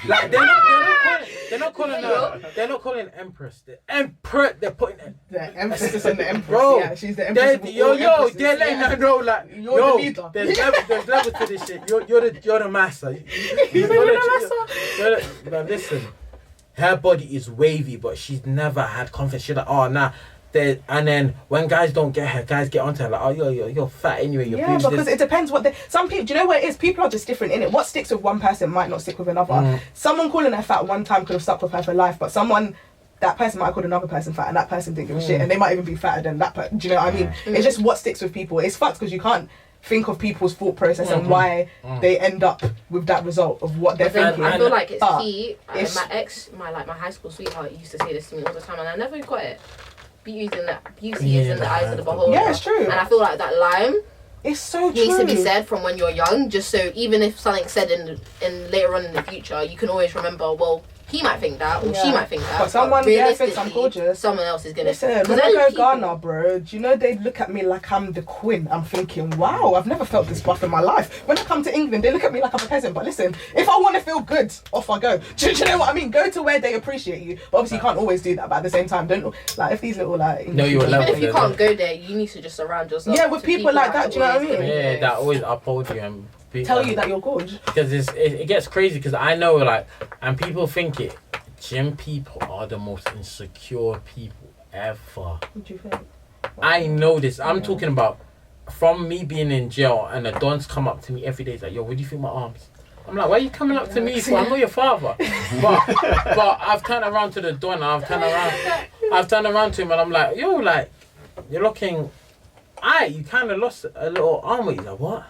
Like they're not calling her Empress. The Emperor, they're putting The emphasis on the empress. Bro, Yeah, she's the empress. of all empresses. they're letting her know, like, You're yo, the leader. there's level to this shit. You're the master. You're the master. Now listen, her body is wavy, but she's never had confidence. She's like, oh nah. And then when guys don't get her, guys get onto her like, oh you're fat anyway. Your Yeah, boobs because this. it depends what they. Some people, do you know what it is? People are just different in it. What sticks with one person might not stick with another. Someone calling her fat one time could have stuck with her for life, but that person might have called another person fat, and that person didn't give a shit, and they might even be fatter than that person. Do you know what I mean? It's just what sticks with people. It's fucked because you can't think of people's thought process and why they end up with that result of what they're But then thinking. I feel like it's But key. it's- My high school sweetheart used to say this to me all the time, and I never got it. Beauty is in the eyes of the beholder. Yeah, it's true. And I feel like that line It's so true. needs to be said from when you're young, just so even if something's said in later on in the future, you can always remember, well, he might think that, or she might think that. But someone thinks I'm gorgeous. Someone else is gonna. Listen, when I go Ghana, bro, do you know they look at me like I'm the queen? I'm thinking, wow, I've never felt this buff in my life. When I come to England, they look at me like I'm a peasant. But listen, if I want to feel good, off I go. Do you know what I mean? Go to where they appreciate you. But obviously, you can't always do that. But at the same time, don't like if these little like. No, you're Even if you can't go there, you need to just surround yourself. Yeah, with people like that. Do you know what I mean? Yeah, that always uphold you and tell you that you're gorgeous. Because it gets crazy. Because I know like, and people think it. Gym people are the most insecure people ever. What do you think? I know this. I'm talking about from me being in jail and the dons come up to me every day. It's like, yo, what do you think my arms? I'm like, why are you coming up to me for? I'm not your father. But I've turned around to the don. I've turned around to him and I'm like, yo, like, you're looking. You kind of lost a little arm weight. He's like, what?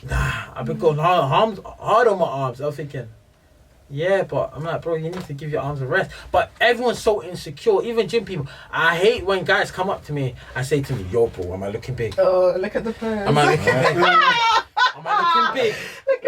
Nah, I've been going hard on my arms. I was thinking. Yeah, but I'm like, bro, you need to give your arms a rest. But everyone's so insecure, even gym people. I hate when guys come up to me and say to me, yo, bro, am I looking big? Oh, look at the pose. Am I looking big? Am I looking big?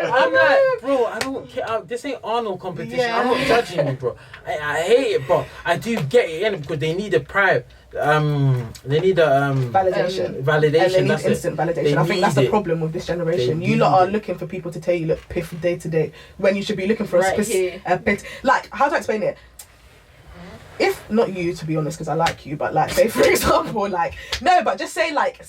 I'm like, bro, I don't care. This ain't Arnold competition. Yeah. I'm not judging you, bro. I hate it, but I do get it in because they need a pride. They need a validation. Validation. And they need that's instant it. validation. I think that's the problem with this generation. You lot are looking for people to tell you look piff day to day when you should be looking for a bit. Like, how do I explain it? If not you, to be honest, because I like you, but like, say for example, like no, but just say like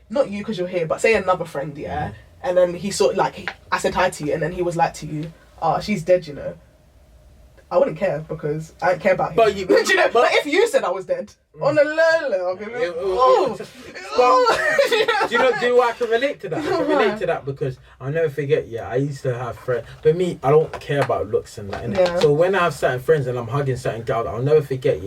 not you because you're here, but say another friend, yeah, and then he sort like I said hi to you, and then he was like to you, oh, she's dead, you know. I wouldn't care because I don't care about him. But you know, but if you said I was dead, on a low, I'll be like, do you know what I can relate to that? I can relate to that because I'll never forget, I used to have friends. But me, I don't care about looks and that. Yeah. So when I have certain friends and I'm hugging certain girls, I'll never forget,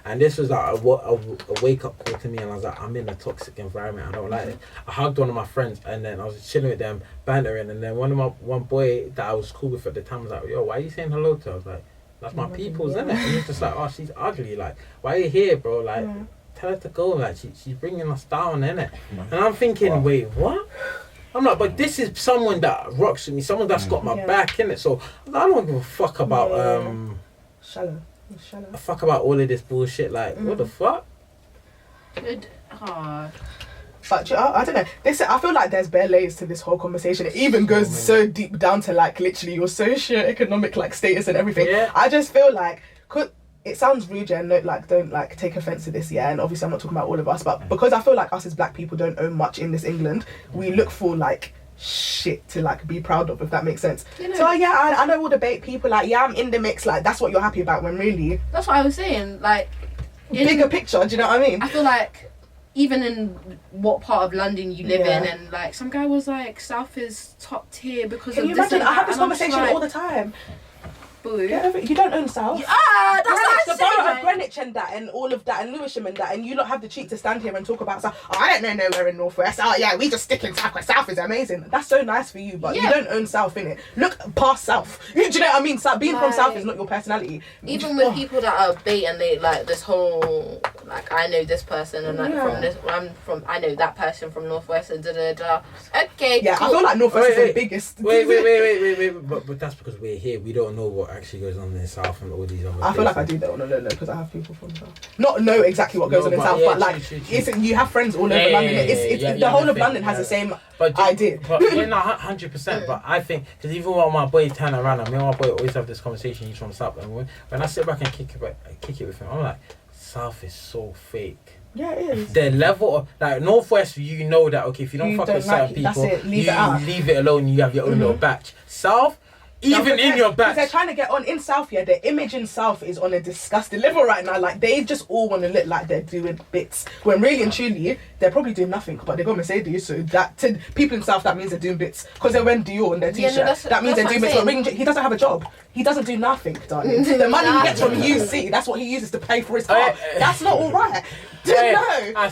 and this was like a wake-up call to me, and I was like, I'm in a toxic environment, I don't like it. I hugged one of my friends and then I was chilling with them, bantering, and then one boy that I was cool with at the time was like, yo, why are you saying hello to her? I was like, that's my people's, isn't it? And he's just like, oh, she's ugly. Like, why are you here, bro? Like, tell her to go. Like, she's bringing us down, innit? And I'm thinking, wait, what? I'm like, but this is someone that rocks with me, someone that's got my back, innit? So I don't give a fuck about shallow. I fuck about all of this bullshit. Like, what the fuck? Good. But I don't know. I feel like there's bare layers to this whole conversation. It even goes so deep down to like literally your socio-economic like status and everything. Yeah. I just feel like it sounds rude, and don't like take offense to this, and obviously I'm not talking about all of us, but because I feel like us as black people don't own much in this England, we look for like shit to like be proud of, if that makes sense. You know, so I know all the bait people like I'm in the mix, like that's what you're happy about, when really that's what I was saying. Like bigger picture. Do you know what I mean? I feel like even in what part of London you live in, and like some guy was like, South is top tier because Can of you this imagine? and I have that, this and I'm just conversation like, all the time. Boo. You don't own South. That's Greenwich, what the I'm borough saying. of Greenwich and that, and all of that, and Lewisham and that, and you lot have the cheek to stand here and talk about South. Oh, I don't know nowhere in Northwest. Oh yeah, we just stick in South because South is amazing. That's so nice for you, but you don't own South, innit? Look past South. Do you know what I mean? Being from South is not your personality. Even with people that are bait and they like this whole like, I know this person and like I know that person from Northwest and Okay. Yeah, cool. I feel like Northwest is the biggest. Wait. But that's because we're here. We don't know what actually goes on in the South and all these other I feel like I do that on a low because I have people from South. Not know exactly what goes on in South, but like true. you have friends all over London. It's the whole of London has the same idea. But 100%. But I think because even when my boy turn around, and me and my boy always have this conversation. He's from South, and when I sit back and kick it with him, I'm like, South is so fake. Yeah, it is. The level of like Northwest, you know that okay, if you don't fuck with certain people, leave it out. Leave it alone. You have your own little batch. South. Even in your batch. They're trying to get on in South, the image in South is on a disgusting level right now. Like, they just all want to look like they're doing bits. When really and truly, they're probably doing nothing, but they got Mercedes, so that to people in South, that means they're doing bits. Because they're wearing Dior on their t-shirt. That means they're doing bits. But he doesn't have a job. He doesn't do nothing, darling. The money he gets from UC, that's what he uses to pay for his car. That's not all right. No. I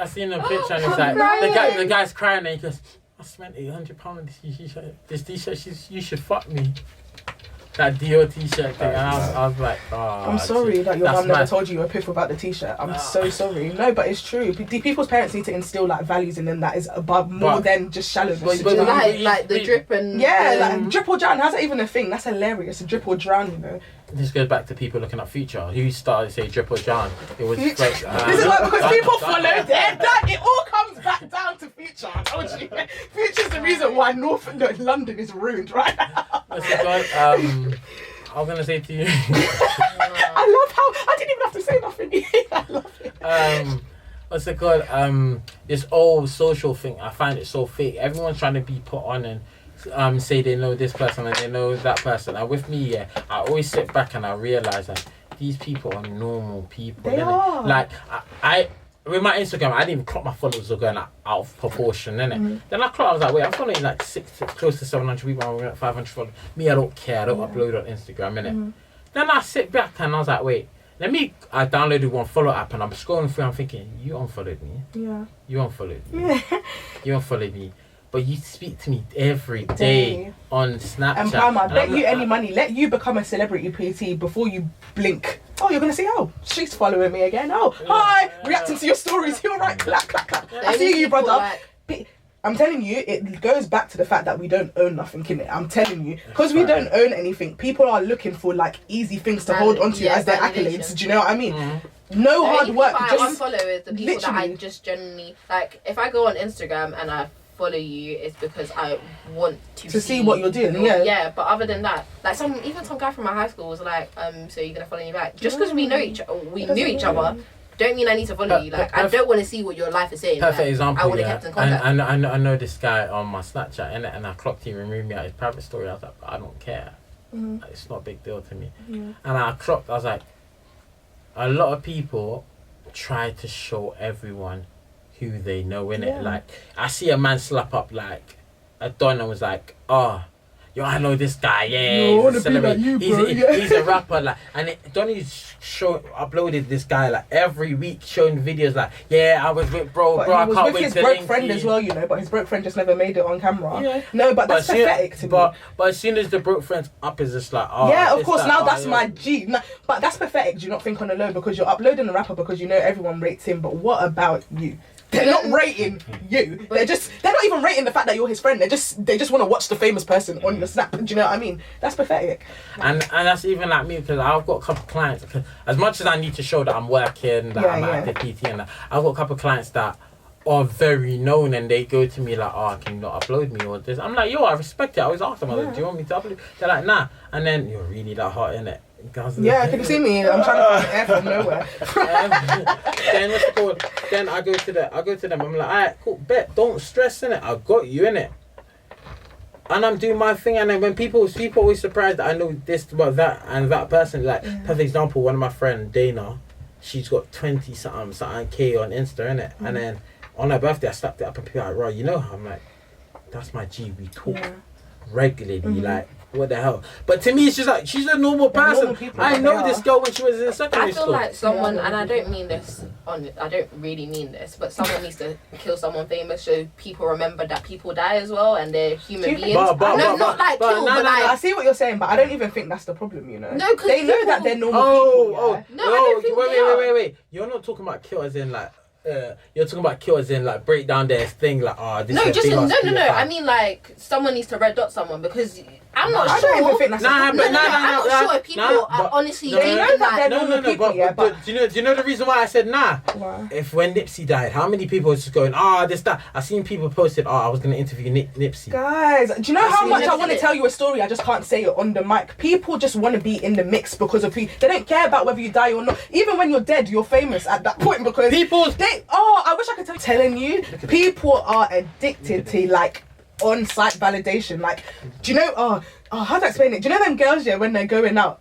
seen a picture and it's like, the guy's crying and he goes, I spent £800 on this t-shirt. You should fuck me. that Dior t-shirt thing, and I was like, oh. I'm sorry that your mum never told you a piff without the t-shirt. I'm so sorry. No, but it's true. People's parents need to instill like values in them that is above more than just shallowness. Like the drip and like drip or drown. How's that even a thing? That's hilarious. Drip or drown, you know. This goes back to people looking at Future. Who started to say drip or drown? It was this is why, because people follow their dad. It all comes back down to Future. I told you. Future's the reason why London is ruined right now. I was gonna say to you. I love how I didn't even have to say nothing. I love it. What's it called? This old social thing. I find it so fake. Everyone's trying to be put on and say they know this person and they know that person. And with me, yeah, I always sit back and I realize that these people are normal people. They are. Like I with my Instagram, I didn't even clock my followers are going out of proportion, innit? Mm-hmm. Then I clocked, I was like, wait, I'm following like close to 700 people, I'm at 500 followers. Me, I don't care, I don't upload on Instagram, innit? Mm-hmm. Then I sit back and I was like, wait, I downloaded one follow app and I'm scrolling through, I'm thinking, you unfollowed me. Yeah. You unfollowed me. You unfollowed me. But you speak to me every day on Snapchat. And Palmer, bet you any money, let you become a celebrity PT before you blink. Oh, you're going to see, oh, she's following me again. Oh, hi, reacting to your stories. You're right, clap, clap, clap. I see you, brother. I'm telling you, it goes back to the fact that we don't own nothing in it. I'm telling you. Because we don't own anything, people are looking for like easy things to hold on to as their accolades. Do you know what I mean? Mm-hmm. No hard work. I unfollow the people that I just genuinely, like, if I go on Instagram and I follow you, it's because I want to see what you're doing. Yeah, but other than that, like even some guy from my high school was like, so you're gonna follow me back? Just because we knew each other, don't mean I need to follow you. Like, I don't want to see what your life is saying. Perfect example. I would have kept in contact. And I know this guy on my Snapchat, and I clocked he removed me out his private story. I was like, I don't care. Mm-hmm. Like, it's not a big deal to me. Yeah. And I clocked. I was like, a lot of people try to show everyone who they know, innit? Yeah. Like, I see a man slap up like a Don and was like, oh, yo, I know this guy, yeah, he's a celebrity. He's a rapper, like, and Donnie's uploaded this guy like every week, showing videos like, yeah, I was with bro, I can't wait to link you. His broke friend as well, you know, but his broke friend just never made it on camera. Yeah. No, but that's pathetic to me. But as soon as the broke friend's up, is just like, oh, yeah, of course, now that's my G. No, but that's pathetic. Do you not think on the low because you're uploading a rapper because you know everyone rates him? But what about you? They're not rating you. They're not even rating the fact that you're his friend. They just want to watch the famous person on your snap. Do you know what I mean? That's pathetic. And that's even like me, because I've got a couple of clients. Cause as much as I need to show that I'm working, that I'm active PT, and that, I've got a couple of clients that are very known, and they go to me like, oh, can you not upload me or this? I'm like, yo, I respect it. I always ask them, like, do you want me to upload? They're like, nah. And then you're really that hot, innit? Yeah, can you see me? I'm trying to find air from nowhere. Then what's it called? Then I go to them. I'm like, alright, cool, bet, don't stress in it. I got you in it, and I'm doing my thing. And then when people always surprised that I know this about that and that person. Like, perfect example, one of my friend Dana, she's got 20 something K on Insta, innit? And then on her birthday, I slapped it up and people are like, right, you know her? I'm like, that's my G. We talk regularly, like. What the hell? But to me, it's just like, she's a normal person. I know this girl when she was in secondary school. I feel like someone, and I don't mean this I don't really mean this, but someone needs to kill someone famous so people remember that people die as well and they're human beings. I see what you're saying, but I don't even think that's the problem, you know? No, because they know that they're normal people. No, I don't think wait. You're not talking about kill as in like, you're talking about kill as in like break down their thing like, oh, this is no. I mean like someone needs to red dot someone because I'm not sure. I don't even think that's I'm not sure if people are honestly they know that they're normal people. But do you know the reason why I said nah? Why? If when Nipsey died, how many people was just going, this that? I seen people posted, I was gonna interview Nipsey. Guys, do you know how much I want to tell you a story? I just can't say it on the mic. People just want to be in the mix because of who. They don't care about whether you die or not. Even when you're dead, you're famous at that point because I wish I could tell. Telling you, people are addicted to like on-site validation. Like, do you know? How to explain it? Do you know them girls when they're going out,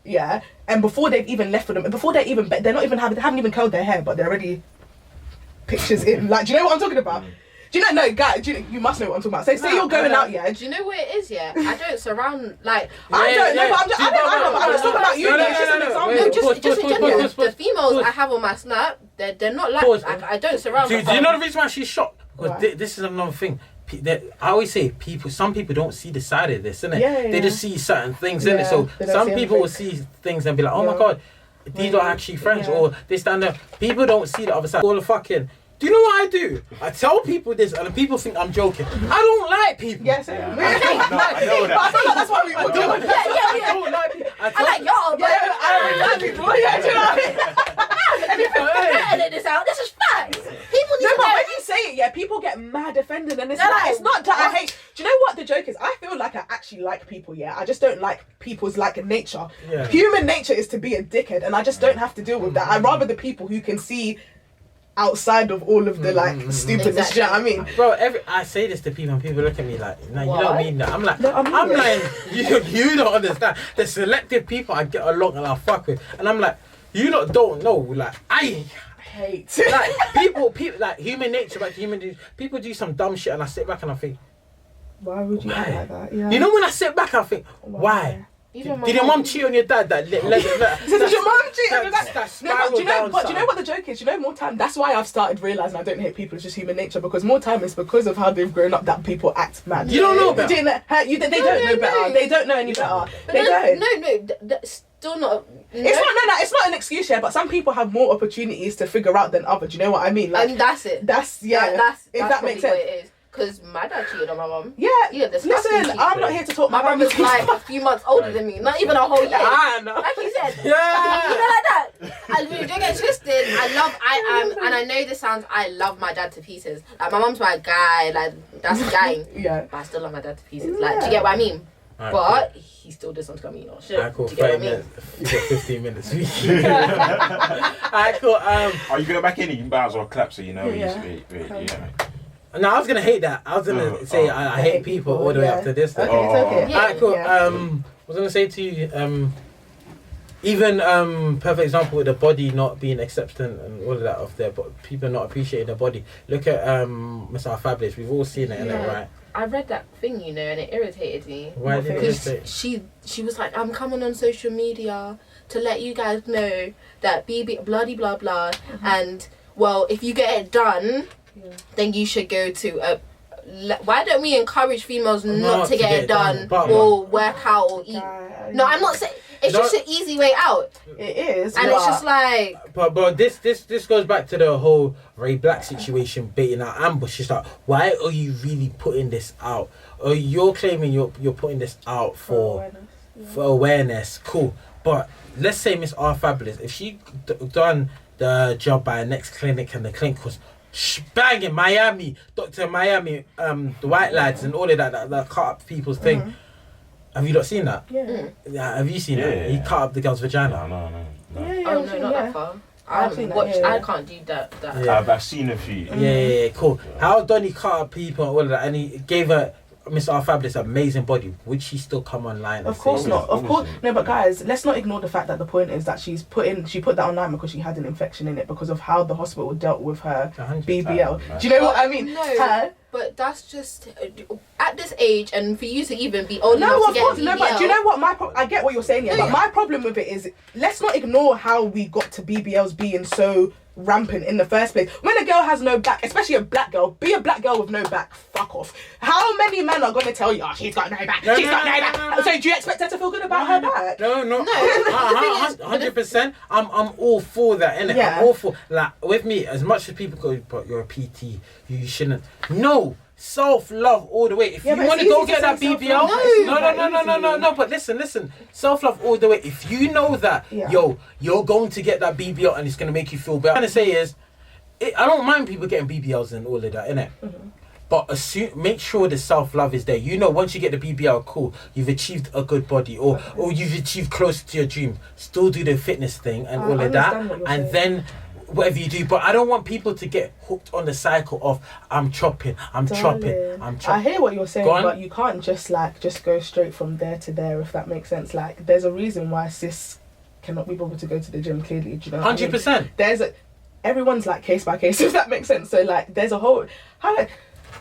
and before they've even left with them, before they're not even they haven't even curled their hair, but they're already pictures in. Like, do you know what I'm talking about? Do you know? No, guy, you must know what I'm talking about. Say you're going out, Do you know what it is? I don't surround like. I don't know, but I'm just talking about you. It's just an example. Just in general, the females I have on my snap, they're not like. I don't surround. Do you know the reason why she's shocked? Because this is another thing. I always say some people don't see the side of this, innit? Yeah, They just see certain things, innit? So they don't some see people will everything. see things and be like, oh my god, these are actually friends, or they stand there. People don't see the other side. All the fucking. Do you know what I do? I tell people this, and people think I'm joking. I don't like people. Yes, I know that. I feel like that's what we all do. I don't like people. I like y'all, but I don't like people. Yeah, do you know what I mean? edit this out. This is facts. People need No, to but know. when you say it, yeah, people get mad offended, and it's No, like, no. it's not that I hate. Do you know what the joke is? I feel like I actually like people, yeah. I just don't like people's like nature. Yeah. Human nature is to be a dickhead, and I just don't have to deal with that. I'd rather the people who can see outside of all of the like stupidness. Do you know what I mean? Bro, I say this to people and people look at me like, nah, you What? don't mean that. I'm like, No, I mean I'm it. like, you don't understand. The selective people I get along and I fuck with, and I'm like, you lot don't know. Like, I Hate. like people like human nature, like people do some dumb shit, and I sit back and I think, Why would you act like that? Yeah. you know, when I sit back, I think, why? Even Did your mum cheat on your dad? That Did your mum cheat on your dad? That No, but do you know? spiral But do down you know what the joke is? You know, more time. That's why I've started realizing I don't hate people. It's just human nature. Because more time is because of how they've grown up that people act mad. You don't know better. They don't know better. They don't know any better. They don't. No, that's still not. It's not an excuse, yeah. But some people have more opportunities to figure out than others. Do you know what I mean? Like, And that's it. that's yeah. That's if that probably makes sense. what it is. Because my dad cheated on my mum. Yeah. Yeah, disgusting Listen, cheat. I'm not here to talk. My mum brother's is- like a few months older than me. Not even a whole year. I know. Like you said. Yeah. You know, like that. And we don't get twisted. And I know this sounds, I love my dad to pieces. Like, my mum's my guy. Like, that's a guy. Yeah. But I still love my dad to pieces. Like, do you get what I mean? Alright, But he still does something to me, or shit. Alright, cool. Do you get 30 what I mean? minutes. You got 15 minutes. Alright, cool. Are you going back in? You might as well clap so you know. Yeah. No, I was gonna hate that. I was gonna say I hate people all the way up to this. Okay, Thing. it's okay. Yeah. Alright, cool. Yeah. I was gonna say to you, even perfect example with the body not being accepted and all of that of their, but people not appreciating their body. Look at Miss Our Fabulous. We've all seen it, innit, Yeah. right? I read that thing, you know, and it irritated me. Why did you say? Because she was like, I'm coming on social media to let you guys know that BB bloody blah blah, and well, if you get it done, then you should go to a. Why don't we encourage females not to get it done but- or work out or eat? No, I'm not saying. It's No. just an easy way out, It is. and but it's just like, But this goes back to the whole Ray Black situation, baiting out ambush. It's like, why are you really putting this out? Or you're claiming you're putting this out for awareness, cool. But let's say Miss R Fabulous, if she done the job by a next clinic and the clinic was bang in Miami, Dr. Miami, the white lads and all of that cut up people's thing. Have you not seen that? Yeah. Yeah, have you seen Yeah, that? yeah, He yeah. cut up the girl's vagina. No. Yeah, oh I've no, seen- not yeah. that far. I I've seen haven't that, watched. yeah. I can't do that. Yeah. I've seen a few. Yeah, cool. How Donny cut up people and all of that, and he gave her Miss R Fabulous amazing body. Would she still come online? And Of course say, not. Of course, Obviously. no. But guys, let's not ignore the fact that the point is that she put that online because she had an infection in it because of how the hospital dealt with her 100%. BBL. Do you know what I mean? No. Her- But that's just at this age, and for you to even be old No, enough to of get course, BBL. no. But do you know what I get what you're saying here, No, but yeah. my problem with it is let's not ignore how we got to BBLs being so rampant in the first place. When a girl has no back, especially a black girl, be a black girl with no back, fuck off. How many men are gonna tell you, oh, she's got no back, she's got no back? So do you expect her to feel good about her back? No. the thing is- 100%. I'm all for that, innit? Yeah. I'm all for, like, with me, as much as people go, but you're a PT, you shouldn't. No. Self-love all the way. If Yeah, you but want to it's go easy get to that say BBL, self-love. It's not that no. easy. But listen. Self-love all the way. If you know that, Yeah. yo, you're going to get that BBL and it's going to make you feel better. What I'm trying to say is, I don't mind people getting BBLs and all of that, innit? But make sure the self-love is there. You know, once you get the BBL, cool, you've achieved a good body or you've achieved close to your dream. Still do the fitness thing and I all of that. understand what you're And saying. then whatever you do. But I don't want people to get hooked on the cycle of I'm chopping. Darling, I hear what you're saying, Go on. but you can't just go straight from there to there, if that makes sense. Like, there's a reason why cis cannot be bothered to go to the gym, clearly. Do you know what I mean? 100%. Everyone's like case by case, if that makes sense. So like there's a whole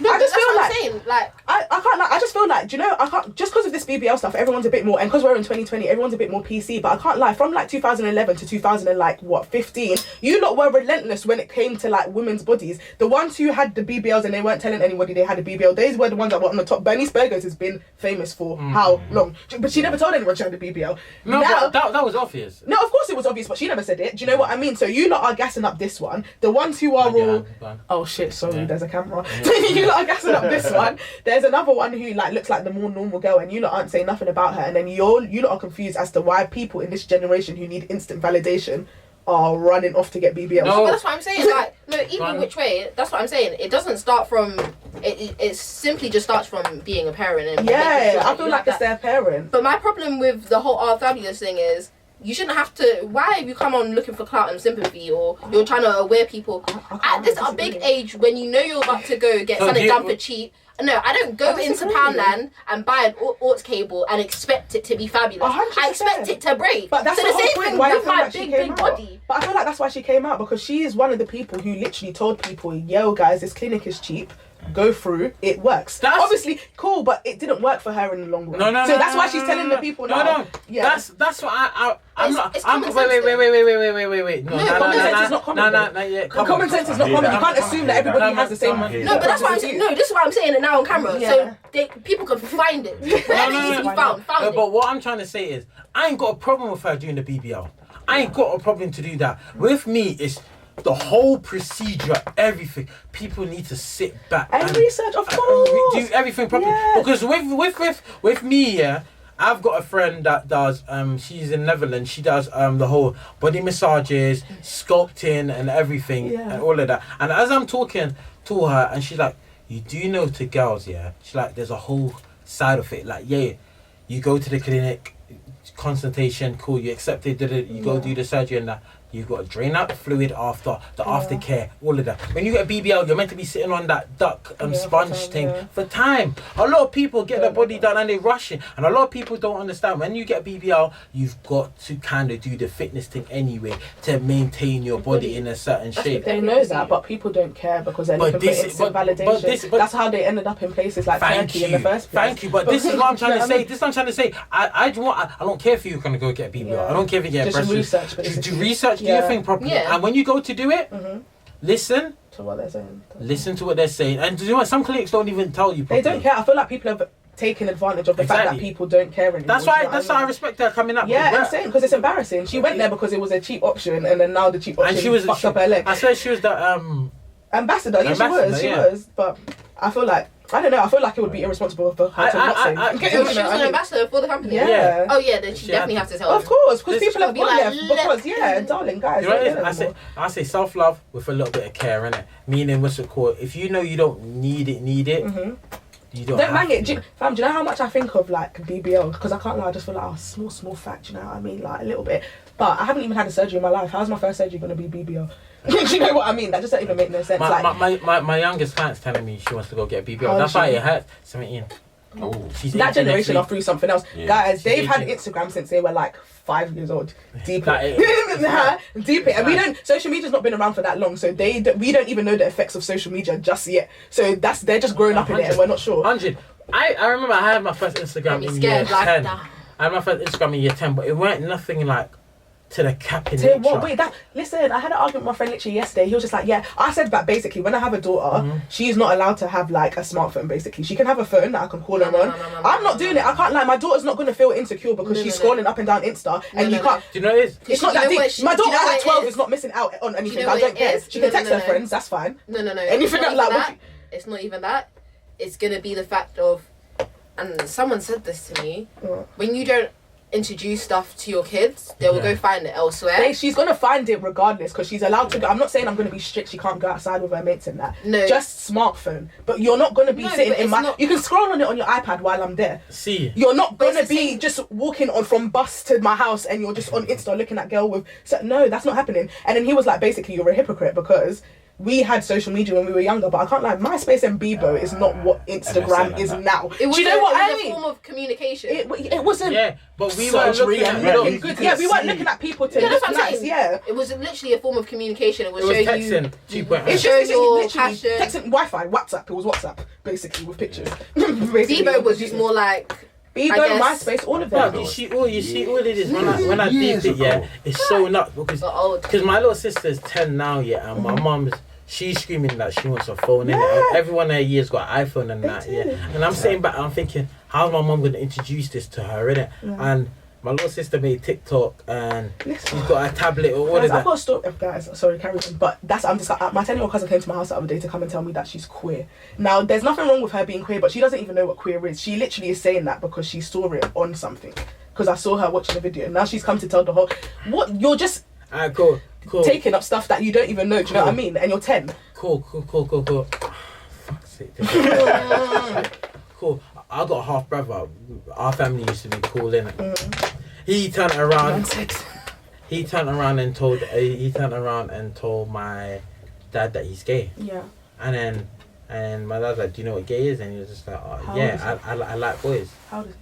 No, I just that's feel what like I'm saying. Like, I can't lie. I just feel like, do you know, I can't, just because of this BBL stuff, everyone's a bit more, and because we're in 2020, everyone's a bit more PC. But I can't lie, from like 2011 to 2015, you lot were relentless when it came to like women's bodies. The ones who had the BBLs and they weren't telling anybody they had a BBL, those were the ones that were on the top. Bernice Burgos has been famous for how long? But she never told anyone she had a BBL. No, Now, but that was obvious. no, of course it was obvious, but she never said it. Do you know what I mean? So you lot are gassing up this one. The ones who are all... Oh shit, sorry, there's a camera. You lot are gassing up this one. There's another one who like looks like the more normal girl, and you lot aren't saying nothing about her. And then you lot are confused as to why people in this generation who need instant validation are running off to get BBL. no, but that's what I'm saying. Like, no, even which way, that's what I'm saying. It doesn't start from. It simply just starts from being a parent and making Yeah, sure I that feel you like have it's that. their parent. But my problem with the whole art fabulous thing is you shouldn't have to. Why have you come on looking for clout and sympathy, or you're trying to aware people at this a big age when you know you're about to go get So something do you- done for cheap? No, I don't go into Poundland and buy an Orts cable and expect it to be fabulous. 100%. I expect it to break. But that's so the the whole same point thing why I with feel my like she big came out. body. But I feel like that's why she came out, because she is one of the people who literally told people, yo guys, this clinic is cheap. Go through, it works. That's- Obviously cool, but it didn't work for her in the long run. No, So that's why she's telling the people now. No. Yeah. That's what I'm It's- not. it's I'm common wait. sense No, common sense is not common. Yeah, Common sense is not common. You can't assume that everybody has the same. No, but that's what I'm saying. No, this is what I'm saying it now on camera. Yeah. So people can find it. Wherever it needs to be found it. But what I'm trying to say is, I ain't got a problem with her doing the BBL. I ain't got a problem to do that. With me, it's the whole procedure, everything. People need to sit back And research, of and course. do everything properly. Yeah. Because with me, yeah, I've got a friend that does. She's in Netherlands. She does the whole body massages, sculpting, and everything, Yeah. and all of that. And as I'm talking to her, and she's like, "You do know to girls, yeah." She's like, "There's a whole side of it. Like, yeah, you go to the clinic, consultation, cool. You accept it. You go do the surgery and that." You've got to drain out the fluid after, the aftercare, all of that. When you get a BBL, you're meant to be sitting on that duck sponge thing for time. A lot of people get their body done and they rush it. And a lot of people don't understand. When you get a BBL, you've got to kind of do the fitness thing anyway to maintain your body in a certain shape. They know that, but people don't care because they're looking for instant validation. That's how they ended up in places like Turkey in the first place. Thank you, but this is what I'm trying to say. This is what I'm trying to say. I don't care if you're going to go get a BBL. Yeah. I don't care if you get Just breast research, Do basically. research, do Yeah. your thing properly. Yeah. And when you go to do it, listen To what they're saying. to what they're saying. And do you know what? Some clinics don't even tell you They properly. don't care. I feel like people have taken advantage of the fact that Exactly. people don't care anymore. That's Do you why know what I mean? respect her coming up. Yeah, with insane, because it's embarrassing. She went there because it was a cheap option, and then now the cheap option And she was fucked up her leg. I swear she was the Ambassador, yeah, Ambassador, she yeah. was. But I feel like, I don't know, I feel like it would be irresponsible for her to not say. I- She was an ambassador for the company. Yeah. Oh yeah, then she She definitely had has to tell Of them. course, because This people have should be gone there like, because, look. yeah, darling, guys. You know what it don't is? care anymore. I say self-love with a little bit of care, innit? Meaning, what's it called? If you know you don't need it, you don't Don't have mang it. to. Fam, do you know how much I think of like BBL? Because I can't lie, I just feel like, oh, small fact, you know what I mean? Like a little bit. But I haven't even had a surgery in my life. How's my first surgery going to be BBL? Do you know what I mean? That just doesn't even make no sense. My youngest client's telling me she wants to go get a BBL. Oh, That's why she- it hurts. 17. Oh. She's that 18 generation are next through something else. Yeah. Guys, they've She's had 18. Instagram since they were like 5 years old. Deep That it. is- Nah, deep it. And we don't, social media's not been around for that long, so we don't even know the effects of social media just yet. So they're just growing up in it and we're not sure. 100. I remember I had my first Instagram Be in year scared like 10. that. I had my first Instagram in year 10, but it weren't nothing like to the cap in Say nature. what? Wait, listen, I had an argument with my friend literally yesterday. He was just like, yeah, I said that basically when I have a daughter, she's not allowed to have like a smartphone basically. She can have a phone that I can call her on. I'm not doing it. I can't lie. My daughter's not going to feel insecure because she's scrolling up and down Insta and you can't. Do you know what it is? It's not You that know what deep. she- My do you daughter know what at it 12 is? is not missing out on anything. know I what don't it care. is? She can No, text no, her no. friends, that's fine. No. Anything It's not like even that. It's not even that. It's gonna be the fact of, and someone said this to me. What? When you don't introduce stuff to your kids, they will go find it elsewhere. She's going to find it regardless because she's allowed to go. I'm not saying I'm going to be strict. She can't go outside with her mates and that. No. Just smartphone. But you're not going to be No, sitting but in it's my... not- You can scroll on it on your iPad while I'm there. See. You're not But going to it's the be same- just walking on from bus to my house and you're just on Insta looking at girl with... So, no, that's not happening. And then he was like, basically, you're a hypocrite because we had social media when we were younger, but I can't lie, MySpace and Bebo is not what Instagram is now. It was, do you know what I a mean? form of communication. It wasn't. Yeah, but we weren't looking at looking good. Yeah, we weren't looking at people to that's look what I'm nice. saying. Yeah. It was literally a form of communication. It would It was show texting you. 2.0. It's Show just your literally passion. texting, Wi-Fi, WhatsApp. It was WhatsApp basically with pictures. Bebo was just more like. Bebo, I guess- MySpace, all of No, them. you see all it is when I Years did it, yeah, ago. it's so nuts Got old. because my little sister's 10 now, yeah, and my mum's she's screaming that she wants a phone, Yeah. and everyone her year's got an iPhone and They that, do. yeah. And I'm sitting back, I'm thinking, how's my mum gonna introduce this to her, innit? Yeah. And my little sister made TikTok, and Listen. she's got a tablet or all Guys, of I've that. got a story, guys. Sorry, carry on. But I'm just my 10-year-old cousin came to my house the other day to come and tell me that she's queer. Now, there's nothing wrong with her being queer, but she doesn't even know what queer is. She literally is saying that because she saw it on something. Because I saw her watching the video. Now she's come to tell the whole. What you're just Alright, cool. taking up stuff that you don't even know. Do you know what I mean? And you're 10. Cool. Fuck's sake. Cool. I got a half brother. Our family used to be cool, innit? He turned around. He turned around and told my dad that he's gay. Yeah. And my dad's like, do you know what gay is? And he was just like, oh, How yeah, old is I like boys. How does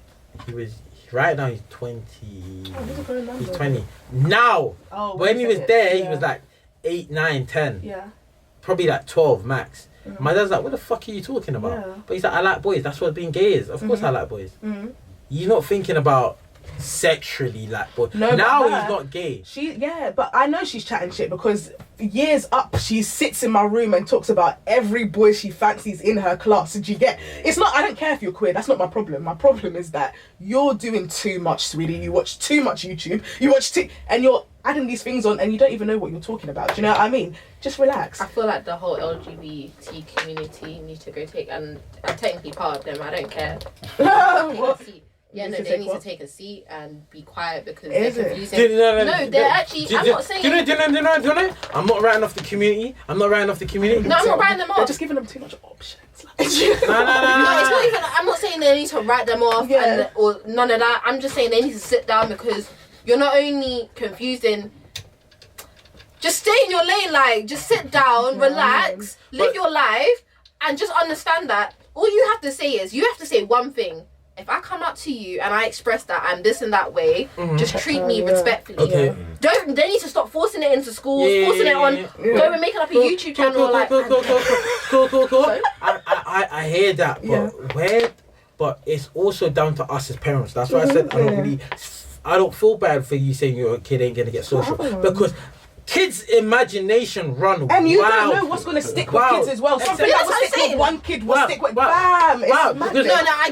He was right now he's 20. he's a grown man, He's though. 20 now. Oh, When he was said it. there, he Yeah. was like 8, 9, 10. Yeah. Probably like 12 max. Mhm. My dad's like, what the fuck are you talking about? Yeah. But he's like, I like boys. That's what being gay is. Of course Mhm. I like boys. Mm-hmm. You're not thinking about sexually like boys. No, but now her- he's not gay. But I know she's chatting shit because years up, she sits in my room and talks about every boy she fancies in her class. Did you get? It's not. I don't care if you're queer. That's not my problem. My problem is that you're doing too much, sweetie. You watch too much YouTube. And you're adding these things on, and you don't even know what you're talking about. Do you know what I mean? Just relax. I feel like the whole LGBT community needs to go take, and I'm technically part of them. I don't care. Take What? a seat. Yeah, Needs no, to they take need what? to take a seat and be quiet because Is they're it? confusing. No, they're actually. I'm not saying. Do you know? I'm not writing off the community. No, I'm not writing them They're off. just giving them too much options. No. No, it's not even. I'm not saying they need to write them off Yeah. or none of that. I'm just saying they need to sit down because you're not only confusing. Just stay in your lane, like just sit down, relax, live your life, and just understand that all you have to say is you have to say one thing. If I come up to you and I express that I'm this and that way, just treat me respectfully. Okay. They need to stop forcing it into schools, Yeah, forcing it on. yeah. Go and make it up a YouTube channel. Cool. I hear that, but Yeah. but it's also down to us as parents. That's why I said I don't feel bad for you saying your kid ain't gonna get social because kids' imagination run And you wild. don't know what's going to stick with Wow. kids as well. Something That's that will what I'm stick with saying. one kid will Wow. stick with... Wow. Bam! It's Wow. madness. Because- I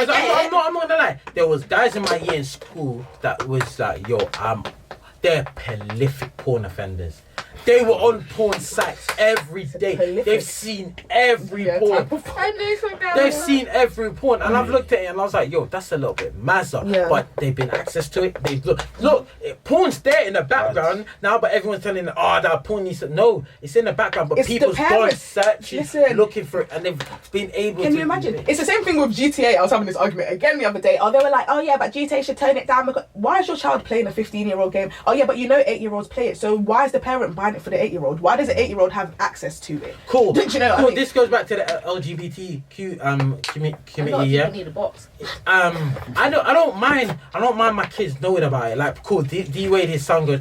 get it. I'm not gonna lie. There was guys in my year in school that was like, yo, they're prolific porn offenders. They were on porn sites every day. Prolific. They've seen every Yeah, porn. type of- I knew some guys. They've seen every porn, and I've looked at it and I was like, yo, that's a little bit mazza. Yeah. But they've been access to it. They've look, porn's there in the background now, but everyone's telling them, oh, that porn needs to. No, it's in the background, but It's the people's gone parents. searching, Listen. looking for it, and they've been able to. Can you imagine? It's the same thing with GTA. I was having this argument again the other day. Oh, they were like, oh yeah, but GTA should tone it down. Because why is your child playing a 15-year-old game? Oh yeah, but you know 8-year-olds play it. So why is the parent buying it for the 8-year-old? Why does the 8-year-old have access to it? Cool. Do you know what I Cool. mean? This goes back to the LGBTQ A lot community. of Yeah. people need a box. I don't mind my kids knowing about it. Like, cool. D Wade, his son goes,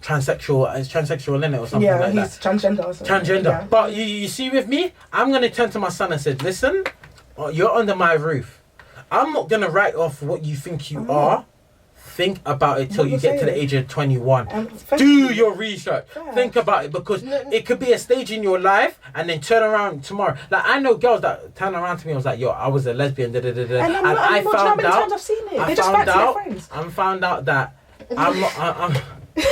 transsexual. It's transsexual, isn't it, or something Yeah, like he's that. transgender. Or something. Transgender. Yeah. But you see, with me, I'm gonna turn to my son and say, listen, you're under my roof. I'm not gonna write off what you think you are. Think about it till What you you're get to the saying. age of 21. Thank Do you. your research. Yeah. Think about it because it could be a stage in your life and then turn around tomorrow. Like, I know girls that turn around to me and was like, yo, I was a lesbian, da da da da. And I'm not I anymore. Do you know how found many out. times I've seen it? I They just found fancy their out. friends. I found out that I'm not. It's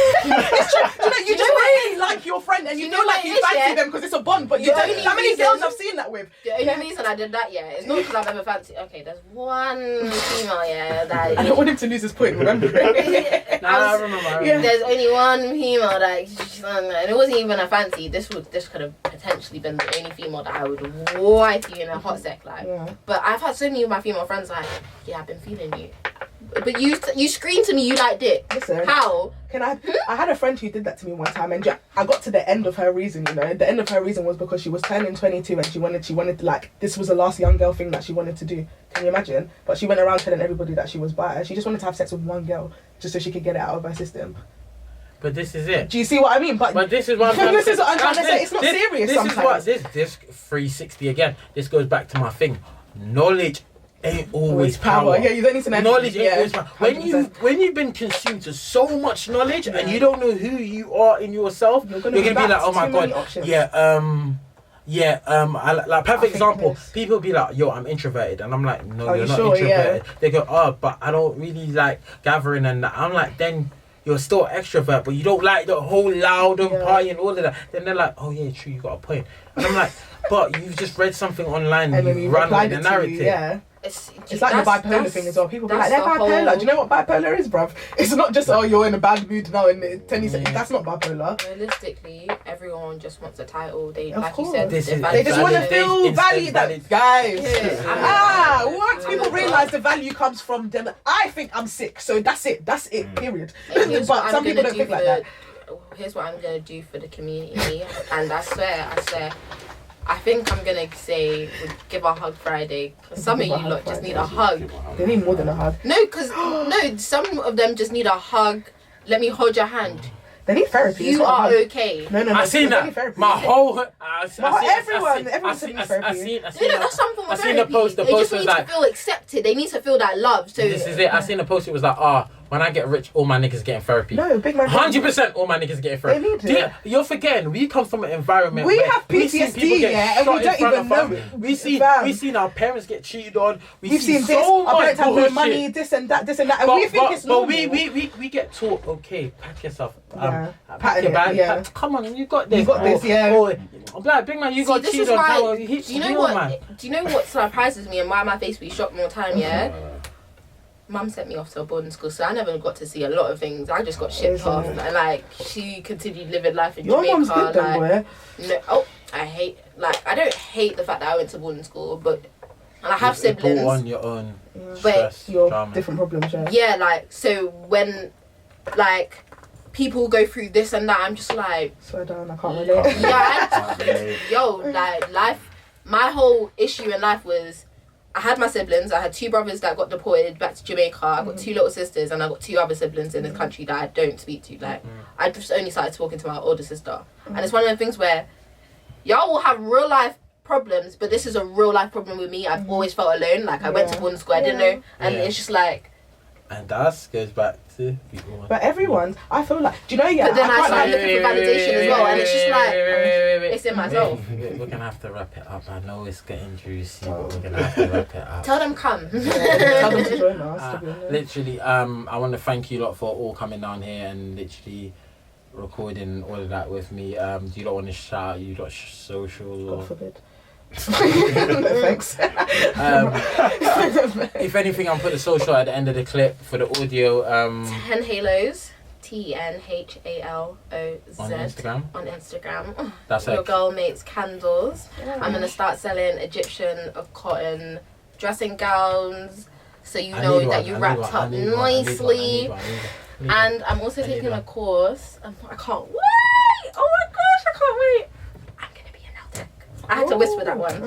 true. You just know what really like your friend and you know feel what like it you is, fancy yeah? them because it's a bond. But you The don't. only How many reason- girls I've seen that with? The only reason I did that, it's not because I've ever fancied. Okay, there's one female, I that. don't want him to lose his point. Remember? I remember. Yeah. There's only one female that, and it wasn't even a fancy. This could have potentially been the only female that I would wipe you in a hot sec, like. Yeah. But I've had so many of my female friends like, yeah, I've been feeling you. But you screamed to me you like dick. Listen. How? I had a friend who did that to me one time, and I got to the end of her reason. You know, the end of her reason was because she was turning 22 and she wanted like, this was the last young girl thing that she wanted to do. Can you imagine? But she went around telling everybody that she was bi. She just wanted to have sex with one girl just so she could get it out of her system. But this is it. Do you see what I mean? But this is what I'm trying to say. This is what I'm trying to say. It's not serious this sometimes. Is what this 360 again. This goes back to my thing. Knowledge ain't always power. Yeah, you don't need to know. Knowledge ain't always power. When you've been consumed to so much knowledge and you don't know who you are in yourself, you're gonna be like, oh my god, like perfect example. People be like, yo, I'm introverted, and I'm like, no, you're not introverted. Yeah. They go, oh, but I don't really like gathering and that. I'm like, then you're still extrovert, but you don't like the whole loud and party and all of that. Then they're like, oh yeah, true, you got a point. And I'm like, but you've just read something online and you run with the narrative. It's like the bipolar thing as well. People be like, they're bipolar. Do you know what bipolar is, bruv? It's not just, oh, you're in a bad mood now and 10 seconds. That's not bipolar. Realistically, everyone just wants a title. They, of like course. you said, they just want to feel valued. Guys, once people realise the value comes from them, I think I'm sick, so that's it, period. But some people don't think like that. Here's what I'm going to do for the community, and I swear, I think I'm going to say give a hug Friday. Because some of you lot just need a hug. They need more than a hug. No, because some of them just need a hug. Let me hold your hand. They need therapy. You are okay. No. I seen that. My whole... Everyone said need therapy. That's something I seen the post. The post was like... They just need to feel accepted. They need to feel that love. So this is it. I seen the post. It was like, when I get rich, all my niggas getting therapy. No, big man. 100% all my niggas getting therapy. They need it. You're forgetting, we come from an environment we where have PTSD, and we don't even know it. We've seen our parents get cheated on. We've seen this. So our much parents have no money, this and that, and we think it's normal. But we get taught, okay, pack yourself. Pack your your bag. Yeah. Come on, you got this. You got this, yeah. I'm like, big man, you got cheated on. Do you know what surprises me and why my face be shocked more time, yeah? Mum sent me off to a boarding school, so I never got to see a lot of things. I just got shipped off, and like she continued living life in Jamaica. Your mum's good then, boy. No, I don't hate the fact that I went to boarding school, but and I have siblings. Put on your own stress, your drama. Different problems, yeah. Yeah, like so when like people go through this and that, I'm just like, slow down, I can't relate. Like life. My whole issue in life was, I had my siblings. I had 2 brothers that got deported back to Jamaica. I got 2 little sisters, and I got 2 other siblings in this country that I don't speak to. Like, I just only started talking to my older sister, and it's one of the things where y'all will have real life problems, but this is a real life problem with me. I've always felt alone. Like I went to boarding school, I didn't know, and it's just like. And that goes back to people. But everyone, I feel like, do you know? Yeah. But then I started looking for validation as well, and it's just like it's in myself. We're gonna have to wrap it up. I know it's getting juicy, but we're gonna have to wrap it up. Tell them come. Tell them to join us. Literally, I want to thank you lot for all coming down here and literally recording all of that with me. Do you lot want to shout? You lot social? God forbid. Thanks. If anything, I'll put the social at the end of the clip for the audio. 10 Halos, TNHALOZ on Instagram. That's your girl makes candles. I'm gonna start selling Egyptian cotton dressing gowns, so you know that you wrapped up nicely. And I'm also taking a course. I can't wait. Oh my gosh, I can't wait. I had to whisper that one.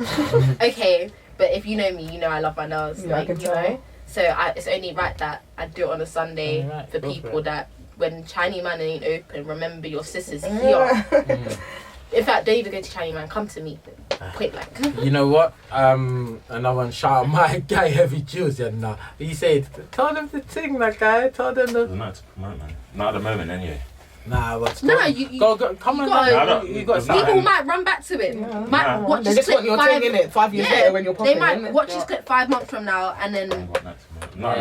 Okay, but if you know me, you know I love my nails. Yeah, I can tell. So it's only right that I do it on a Sunday for people that when Chinese man ain't open, remember your sister's here. In fact, don't even go to Chinese man, come to me. Point blank. You know what? Another one, shout out my guy Heavy Jules, yeah, nah. He said, tell them to sing, that guy. Tell them to... Not to promote, man. Not at the moment, anyway. Nah, but go, come on. You got people might run back to it. Might watch this clip 5 years later when you're popping. They might watch this clip 5 months from now and then. Not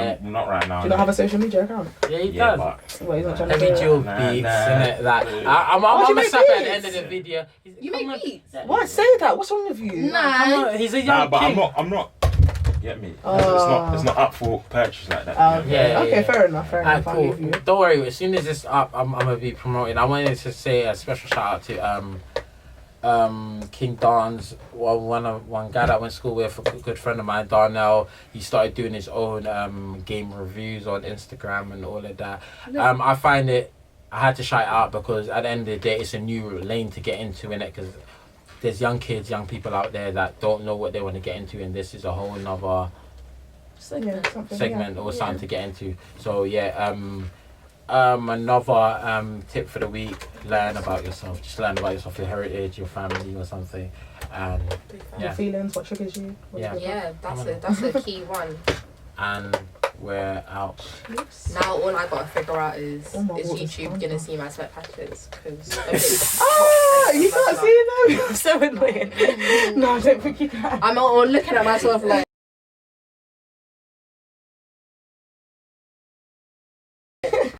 right now. Do you not have a social media account? Yeah, he does. Well, he's not trying Heavy Jules beats, innit? Like, I'm gonna stop at the end of the video. You make beats. What? Say that. What's wrong with you? Nah. He's a young kid. But I'm not. Get me? It's not up for purchase like that. Okay, fair enough. Cool. Don't worry. As soon as it's up, I'm gonna be promoting. I wanted to say a special shout out to King Don's one guy that I went to school with, a good friend of mine, Darnell. He started doing his own game reviews on Instagram and all of that. I find it I had to shout it out because at the end of the day, it's a new lane to get into, innit? Because there's young kids, young people out there that don't know what they want to get into, and this is a whole nother Segment. segment or something to get into. So yeah, another tip for the week: learn about yourself. Just learn about yourself, your heritage, your family, or something. And Your feelings, what triggers you. Yeah, that's a key one. And we're out. Now all I gotta figure out is YouTube gonna see my sweat patches? Because you can't see them. So annoying. No, I don't think you can. I'm all looking at myself like